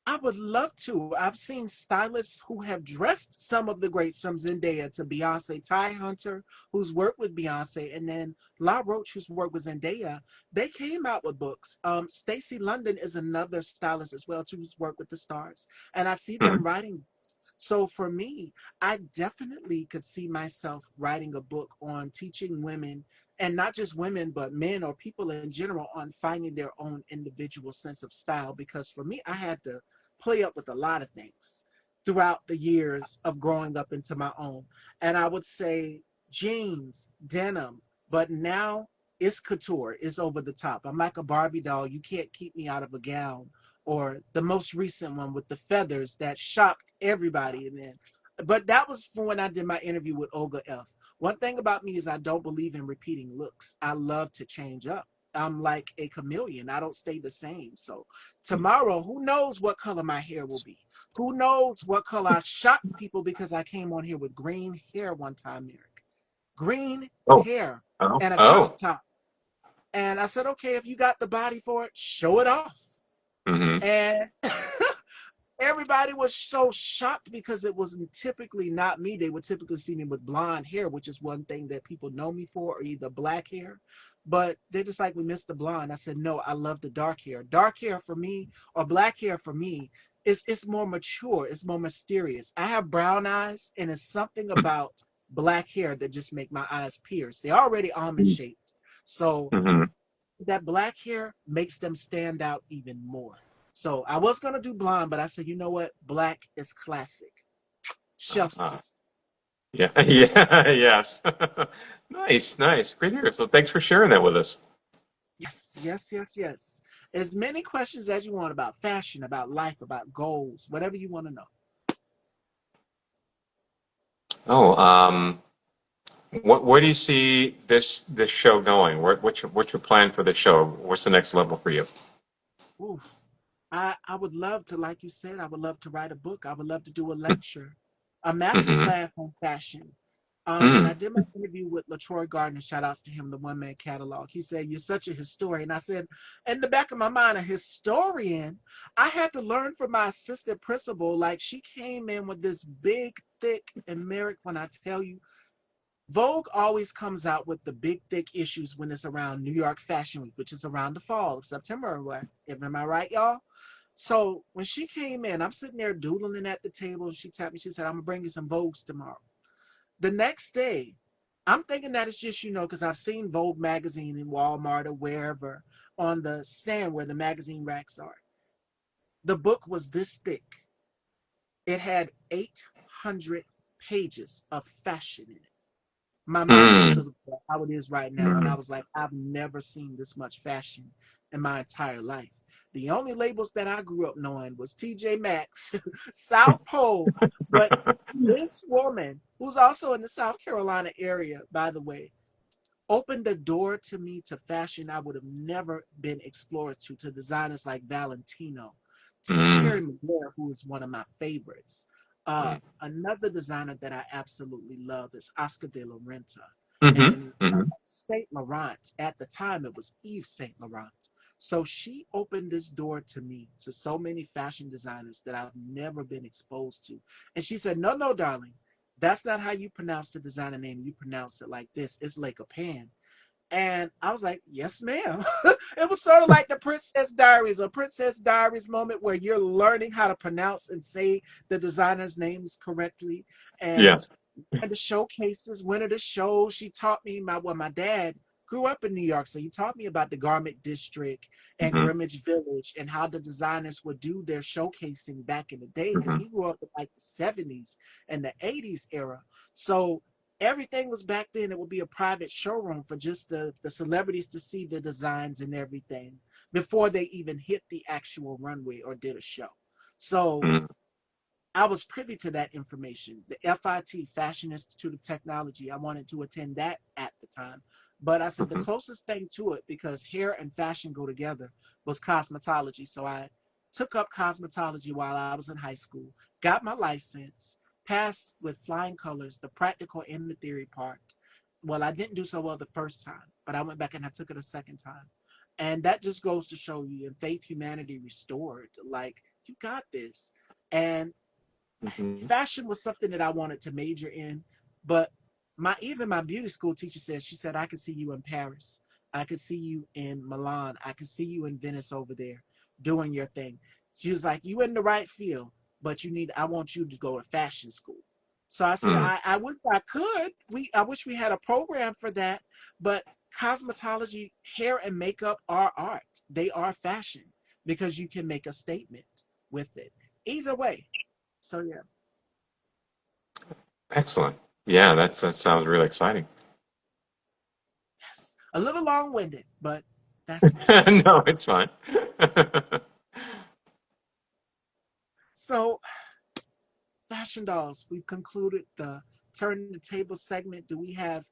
I would love to. I've seen stylists who have dressed some of the greats from Zendaya to Beyonce, Ty Hunter, who's worked with Beyonce, and then La Roche, who's worked with Zendaya. They came out with books. Stacey London is another stylist as well, too, who's worked with the stars. And I see them Mhm. writing books. So for me, I definitely could see myself writing a book on teaching women, and not just women, but men or people in general, on finding their own individual sense of style. Because for me, I had to play up with a lot of things throughout the years of growing up into my own. And I would say jeans, denim, but now it's couture, it's over the top. I'm like a Barbie doll. You can't keep me out of a gown. Or the most recent one with the feathers that shocked everybody. And then, but that was for when I did my interview with Olga F. One thing about me is I don't believe in repeating looks. I love to change up. I'm like a chameleon. I don't stay the same. So tomorrow, who knows what color my hair will be? Who knows what color I shocked people because I came on here with green hair one time, Merrick. Green Oh, hair oh, and a crop oh. top. And I said, okay, if you got the body for it, show it off. Hmm. And everybody was so shocked because it wasn't typically not me. They would typically see me with blonde hair, which is one thing that people know me for, or either black hair. But they're just like, we missed the blonde. I said, no, I love the dark hair. Dark hair for me, or black hair for me, it's more mature, it's more mysterious. I have brown eyes, and it's something about black hair that just make my eyes pierce. They're already almond shaped. So Hmm. that black hair makes them stand out even more. So I was gonna do blonde, but I said, you know what? Black is classic. Chef's Uh-huh. kiss. Yeah. Yeah. Yes. Nice. Nice. Great to hear. So thanks for sharing that with us. Yes, yes, yes, yes. As many questions as you want about fashion, about life, about goals, whatever you want to know. Oh, Where do you see this show going? What's your plan for the show? What's the next level for you? Oof. I would love to, like you said, I would love to write a book. I would love to do a lecture, a master Mm-hmm. class on fashion. When I Mm. did my interview with LaTroy Gardner, shout outs to him, the one man catalog, he said, "You're such a historian." I said, in the back of my mind, a historian? I had to learn from my assistant principal. Like, she came in with this big, thick, and Merrick, when I tell you, Vogue always comes out with the big, thick issues when it's around New York Fashion Week, which is around the fall of September or what. Am I right, y'all? So when she came in, I'm sitting there doodling at the table, and she tapped me. She said, "I'm gonna bring you some Vogues tomorrow." The next day, I'm thinking that it's just, because I've seen Vogue magazine in Walmart or wherever on the stand where the magazine racks are. The book was this thick. It had 800 pages of fashion in it. My mind was Mm. to how it is right now. And I Mm. was like, I've never seen this much fashion in my entire life. The only labels that I grew up knowing was TJ Maxx, South Pole. But this woman, who's also in the South Carolina area, by the way, opened the door to me to fashion I would have never been explored to designers like Valentino, Terry Mm. McGuire, who is one of my favorites. Mm. Another designer that I absolutely love is Oscar de la Renta. Mm-hmm. And Mm-hmm. Saint Laurent, at the time it was Yves Saint Laurent. So she opened this door to me to so many fashion designers that I've never been exposed to. And she said, "No, no, darling, that's not how you pronounce the designer name. You pronounce it like this. It's Lake of Pan." And I was like, "Yes, ma'am." It was sort of like the Princess Diaries, a Princess Diaries moment where you're learning how to pronounce and say the designer's names correctly. And Yes. the showcases, went to the shows. She taught me my dad grew up in New York, so he taught me about the Garment District and Mm-hmm. Greenwich Village and how the designers would do their showcasing back in the day because Mm-hmm. he grew up in like the 70s and the 80s era. So everything was back then. It would be a private showroom for just the celebrities to see the designs and everything before they even hit the actual runway or did a show. So Mm-hmm. I was privy to that information. The FIT, Fashion Institute of Technology, I wanted to attend that at the time. But I said the Mm-hmm. closest thing to it, because hair and fashion go together, was cosmetology. So I took up cosmetology while I was in high school, got my license, passed with flying colors, the practical and the theory part. Well, I didn't do so well the first time, but I went back and I took it a second time. And that just goes to show you, in faith, humanity restored. Like, you got this. And Mm-hmm. fashion was something that I wanted to major in, but my beauty school teacher said, she said, "I could see you in Paris. I could see you in Milan. I could see you in Venice over there doing your thing." She was like, "You in the right field, but I want you to go to fashion school." So I said, Mm. I wish I could. I wish we had a program for that, but cosmetology, hair and makeup are art. They are fashion because you can make a statement with it. Either way. So yeah. Excellent. Yeah, that sounds really exciting. Yes. A little long winded, but that's the truth. No, it's fine. So, fashion dolls, we've concluded the turn the table segment. Do we have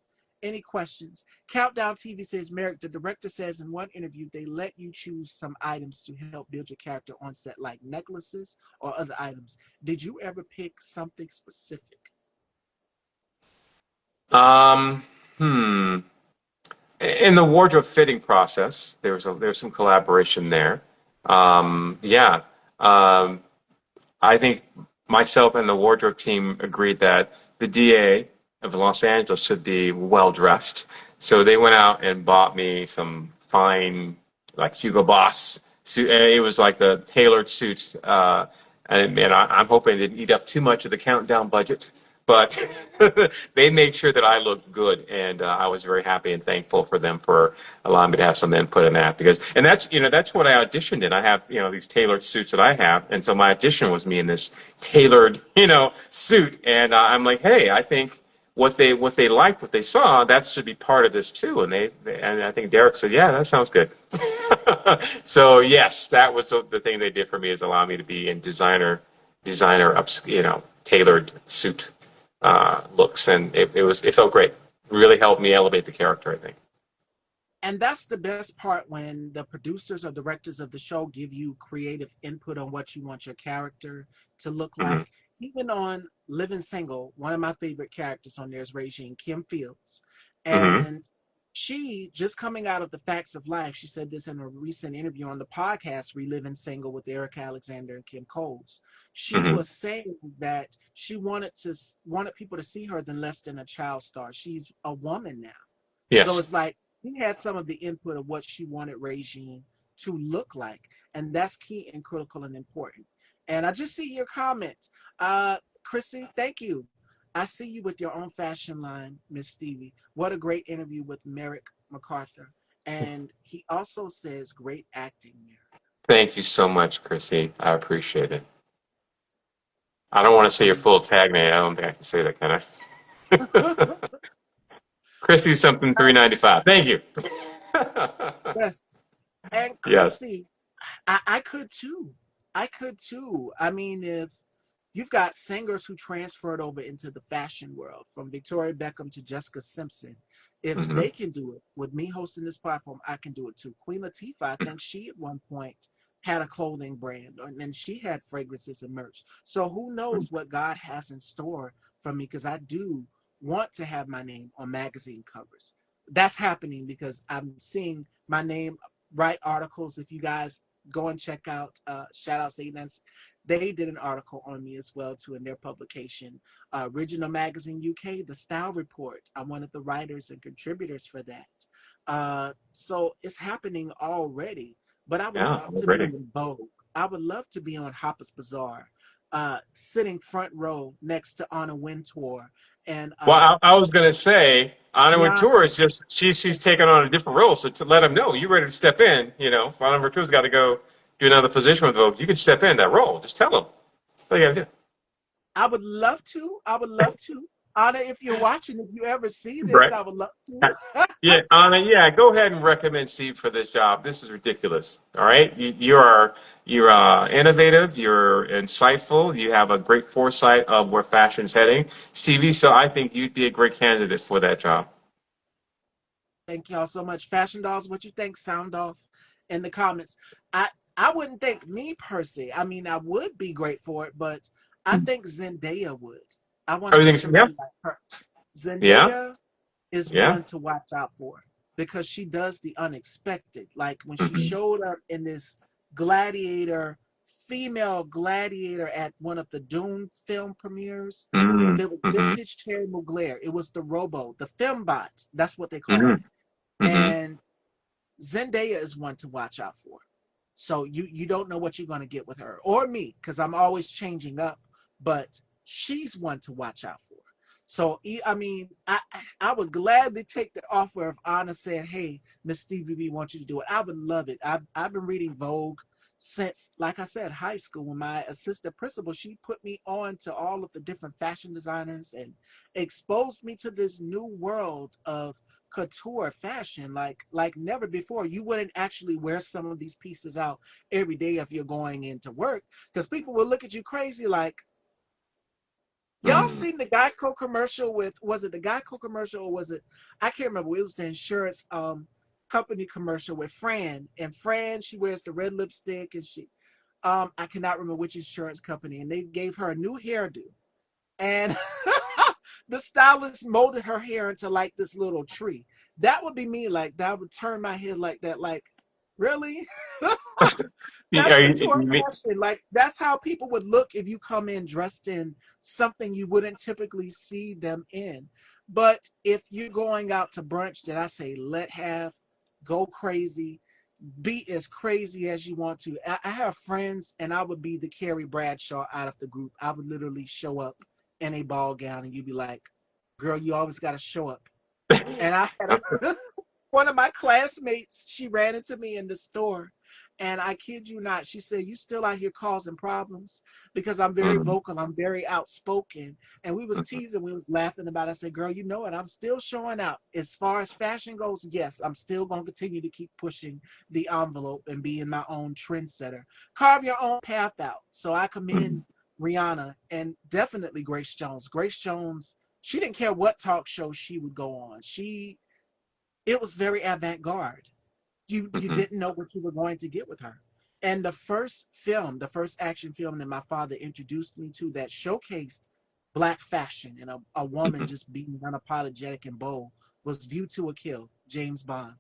any questions? Countdown TV says, "Merrick, the director says in one interview they let you choose some items to help build your character on set, like necklaces or other items. Did you ever pick something specific?" Um, hmm. In the wardrobe fitting process, there's some collaboration there. Yeah. Um, I think myself and the wardrobe team agreed that the DA of Los Angeles should be well dressed. So they went out and bought me some fine, like Hugo Boss suit. And it was like the tailored suits. And I'm hoping it didn't eat up too much of the countdown budget. But they made sure that I looked good, and I was very happy and thankful for them for allowing me to have some input in that. Because, and that's what I auditioned in. I have these tailored suits that I have, and so my audition was me in this tailored suit, and I'm like, hey, I think what they liked, what they saw, that should be part of this too. And I think Derek said, yeah, that sounds good. So yes, that was the thing they did for me, is allow me to be in designer ups, tailored suit looks, and it felt great. really helped me elevate the character, I think. And that's the best part, when the producers or directors of the show give you creative input on what you want your character to look Hmm. like. Even on Living Single, one of my favorite characters on there is Regine Kim Fields. Hmm. And she, just coming out of the facts of life, she said this in a recent interview on the podcast Reliving Single with Eric Alexander and Kim Coles. She Hmm. was saying that she wanted people to see her than less than a child star. She's a woman now. So Yes. it's like he had some of the input of what she wanted Regine to look like. And that's key and critical and important. And I just see your comment. Chrissy, thank you. I see you with your own fashion line, Miss Stevie. What a great interview with Merrick McCartha. And he also says, great acting, Merrick. Thank you so much, Chrissy. I appreciate it. I don't want to say your And full tag name. I don't think I can say that, can I? Chrissy something 395. Thank you. yes. And Yes. Chrissy, I could too. I could too. I mean, if you've got singers who transferred over into the fashion world, from Victoria Beckham to Jessica Simpson, if Hmm. they can do it with me hosting this platform, I can do it too. Queen Latifah, I think she at one point had a clothing brand, and she had fragrances and merch. So who knows what God has in store for me, because I do want to have my name on magazine covers. That's happening because I'm seeing my name write articles. If you guys go and check out shout out Satan's, they did an article on me as well too in their publication, Original Magazine UK, The Style Report. I'm one of the writers and contributors for that. So it's happening already. But I would Yeah, love I'm to be ready. in Vogue. I would love to be on Harper's Bazaar, sitting front row next to Anna Wintour and Well, I was going to say, Anna Wintour Beyonce. is just, she's taken on a different role. So to let them know, you're ready to step in, if Anna Wintour's got to go do another position with Vogue, you can step in that role. Just tell them. That's all you got to I would love to. I would love to. Anna, if you're watching, if you ever see do. this, Brett. I would love to. Yeah, Anna, yeah, go ahead and recommend Steve for this job. This is ridiculous. All right. You're innovative, you're insightful, you have a great foresight of where fashion's heading. Stevie, so I think you'd be a great candidate for that job. Thank y'all so much. Fashion Dolls, what you think? Sound off in the comments. I I wouldn't think me per se. I mean, I would be great for it, but I think Zendaya would. I want to be Everything's, yeah, somebody like her. yeah. Zendaya is Yeah. one to watch out for because she does the unexpected. Like when she Hmm. showed up in this gladiator, female gladiator at one of the Dune film premieres, Hmm. there was Hmm. vintage Terry Mugler. It was the Robo, the Fembot. That's what they called Hmm. it. Hmm. And Zendaya is one to watch out for. So you don't know what you're going to get with her or me because I'm always changing up, but she's one to watch out for. So I mean, I would gladly take the offer if Anna said, "Hey, Miss Stevie, we want you to do it." I would love it. I've been reading Vogue since, like I said, high school. When my assistant principal, she put me on to all of the different fashion designers and exposed me to this new world of couture fashion like never before. You wouldn't actually wear some of these pieces out every day if you're going into work because people will look at you crazy. Like, y'all Hmm. seen the Geico commercial with, was it the Geico commercial or was it, I can't remember, it was the insurance company commercial with Fran, and Fran, she wears the red lipstick, and she I cannot remember which insurance company, and they gave her a new hairdo, and the stylist molded her hair into like this little tree. That would be me. Like that would turn my head like that. Like, really? That's Are couture you, fashion. Like that's how people would look if you come in dressed in something you wouldn't typically see them in. But if you're going out to brunch, then I say let have, go crazy, be as crazy as you want to. I have friends, and I would be the Carrie Bradshaw out of the group. I would literally show up in a ball gown, and you'd be like, "Girl, you always got to show up." And I had one of my classmates. She ran into me in the store, and I kid you not, she said, "You still out here causing problems?" Because I'm very mm, vocal, I'm very outspoken, and we was teasing, we was laughing about it. I said, "Girl, you know what? I'm still showing out. As far as fashion goes, yes, I'm still gonna continue to keep pushing the envelope and being my own trendsetter. Carve your own path out." So I mm, commend Rihanna and definitely Grace Jones. Grace Jones She didn't care what talk show she would go on. It was very avant-garde. You Hmm. didn't know what you were going to get with her. And the first action film that my father introduced me to that showcased black fashion and a woman Hmm. just being unapologetic and bold was View to a Kill, James Bond.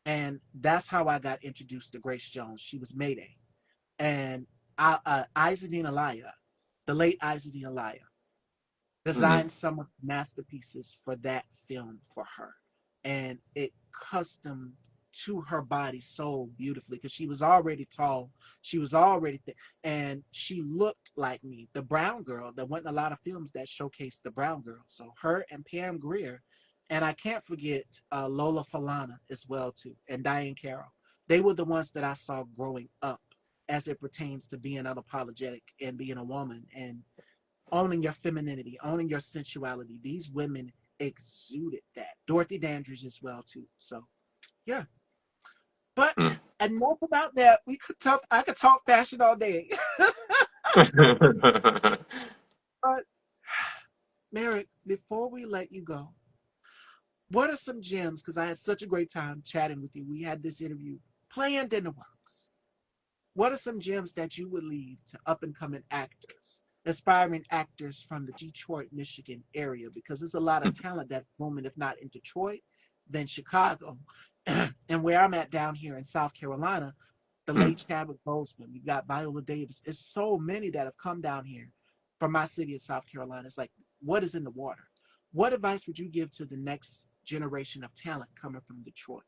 And that's how I got introduced to Grace Jones. She was Mayday. And Isadine Alaya, the late Isadine Alaya, Hmm. designed some of the masterpieces for that film for her. And it custom to her body so beautifully because she was already tall, she was already thick, and she looked like me. The brown girl, there wasn't a lot of films that showcased the brown girl. So her and Pam Grier, and I can't forget Lola Falana as well too, and Diane Carroll. They were the ones that I saw growing up as it pertains to being unapologetic and being a woman and owning your femininity, owning your sensuality. These women exuded that. Dorothy Dandridge as well too. So yeah. But enough about that. We could talk. I could talk fashion all day. Hmm. But Merrick, before we let you go, what are some gems? Because I had such a great time chatting with you. We had this interview planned in the works. What are some gems that you would leave to up and coming actors, aspiring actors from the Detroit, Michigan area? Because there's a lot of talent that booming, if not in Detroit, then Chicago. And where I'm at down here in South Carolina, the late Chadwick Boseman, you've got Viola Davis. It's so many that have come down here from my city of South Carolina. It's like, what is in the water? What advice would you give to the next generation of talent coming from Detroit?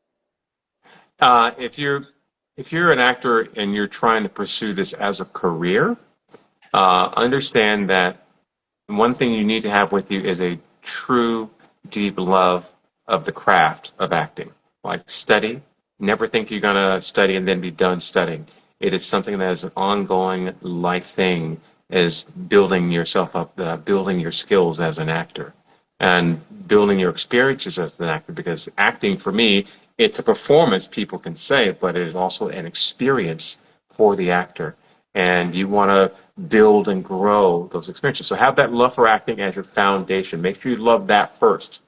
If you're an actor and you're trying to pursue this as a career, understand that one thing you need to have with you is a true, deep love of the craft of acting. Like study. Never think you're gonna study and then be done studying. It is something that is an ongoing life thing, is building yourself up, building your skills as an actor, and building your experiences as an actor. Because acting, for me, it's a performance, people can say, but it is also an experience for the actor. And you want to build and grow those experiences. So have that love for acting as your foundation. Make sure you love that first.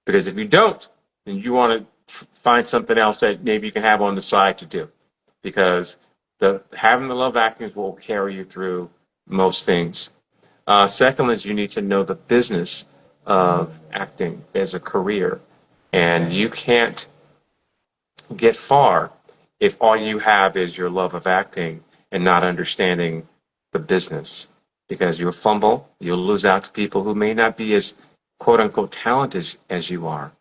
Because if you don't, then you want to find something else that maybe you can have on the side to do. Because the having the love acting will carry you through most things. Second is you need to know the business of acting as a career. And you can't get far if all you have is your love of acting and not understanding the business. Because you'll fumble, you'll lose out to people who may not be as quote unquote talented as you are.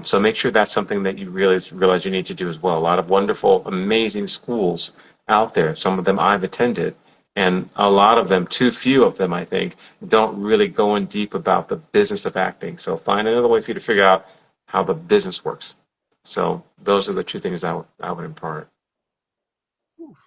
So make sure that's something that you realize you need to do as well. A lot of wonderful, amazing schools out there. Some of them I've attended, and a lot of them, too few of them, I think, don't really go in deep about the business of acting. So find another way for you to figure out how the business works. So those are the two things I would impart. Whew.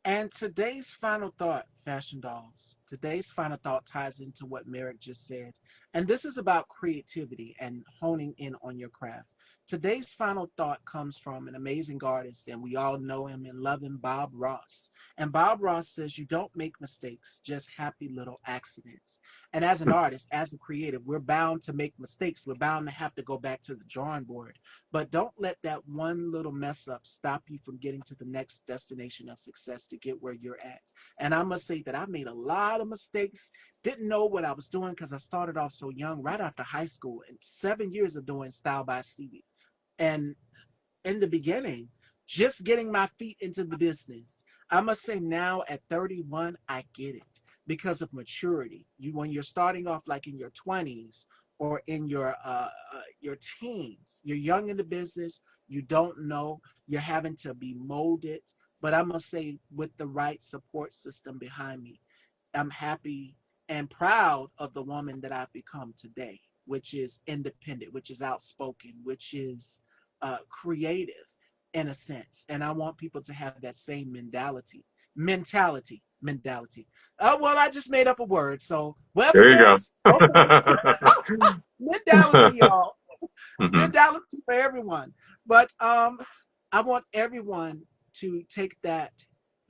And today's final thought, Fashion Dolls, today's final thought ties into what Merrick just said. And this is about creativity and honing in on your craft. Today's final thought comes from an amazing artist, and we all know him and love him, Bob Ross. And Bob Ross says, you don't make mistakes, just happy little accidents. And as an artist, as a creative, we're bound to make mistakes. We're bound to have to go back to the drawing board. But don't let that one little mess up stop you from getting to the next destination of success to get where you're at. And I must say that I made a lot of mistakes, didn't know what I was doing because I started off so young, right after high school, and 7 years of doing Style by Stevie. And in the beginning, just getting my feet into the business. I must say now at 31, I get it because of maturity. When you're starting off like in your 20s or in your teens, you're young in the business, you don't know, you're having to be molded. But I must say, with the right support system behind me, I'm happy and proud of the woman that I've become today, which is independent, which is outspoken, which is creative in a sense. And I want people to have that same mentality. Oh, well, I just made up a word. So There you go. Webster's, okay. Mentality, y'all. Hmm. Mentality for everyone. But I want everyone to take that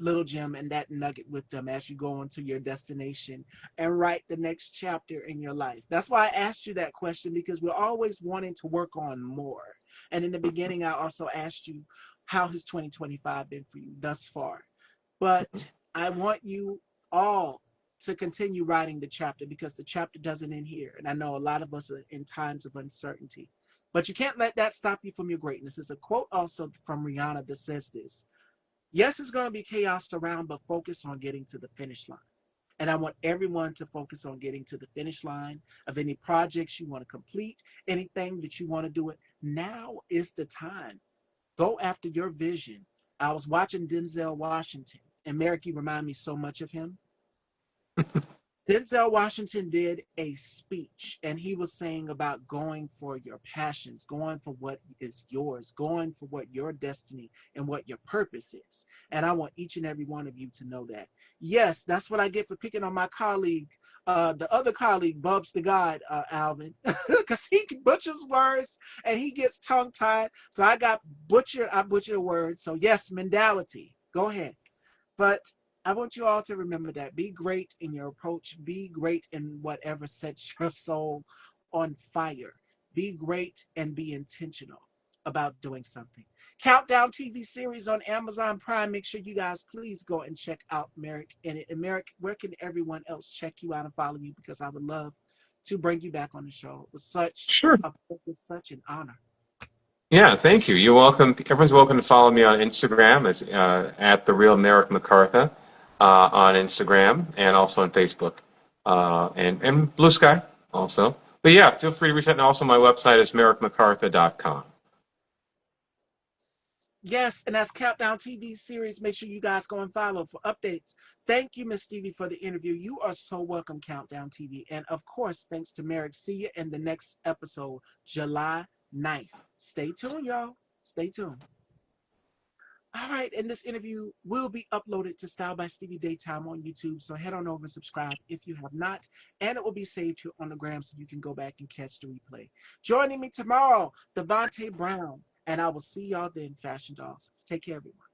little gem and that nugget with them as you go into your destination and write the next chapter in your life. That's why I asked you that question, because we're always wanting to work on more. And in the beginning, I also asked you, how has 2025 been for you thus far? But I want you all to continue writing the chapter, because the chapter doesn't end here. And I know a lot of us are in times of uncertainty, but you can't let that stop you from your greatness. There's a quote also from Rihanna that says this: yes, it's going to be chaos around, but focus on getting to the finish line. And I want everyone to focus on getting to the finish line of any projects you want to complete, anything that you want to do it. Now is the time. Go after your vision. I was watching Denzel Washington, and Merrick, you remind me so much of him. Denzel Washington did a speech, and he was saying about going for your passions, going for what is yours, going for what your destiny and what your purpose is. And I want each and every one of you to know that. Yes, that's what I get for picking on my colleague, the other colleague, Bubs the God, Alvin, because he butchers words and he gets tongue tied. So I butchered a word. So yes, mentality. Go ahead. But I want you all to remember that. Be great in your approach. Be great in whatever sets your soul on fire. Be great and be intentional about doing something. Countdown TV series on Amazon Prime. Make sure you guys please go and check out Merrick. And Merrick, where can everyone else check you out and follow you? Because I would love to bring you back on the show. It was Sure. such an honor. Yeah, thank you. You're welcome. Everyone's welcome to follow me on Instagram. It's at therealmerrickmccartha on Instagram and also on Facebook and Blue Sky also. But yeah, feel free to reach out. And also, my website is merrickmccartha.com. Yes, and that's Countdown TV series. Make sure you guys go and follow for updates. Thank you, Miss Stevie, for the interview. You are so welcome, Countdown TV. And of course, thanks to Merrick. See you in the next episode, July 9th. Stay tuned, y'all. Stay tuned. All right, and this interview will be uploaded to Style by Stevie Daytime on YouTube. So head on over and subscribe if you have not. And it will be saved here on the gram so you can go back and catch the replay. Joining me tomorrow, Devontae Brown. And I will see y'all then, Fashion Dolls. Take care, everyone.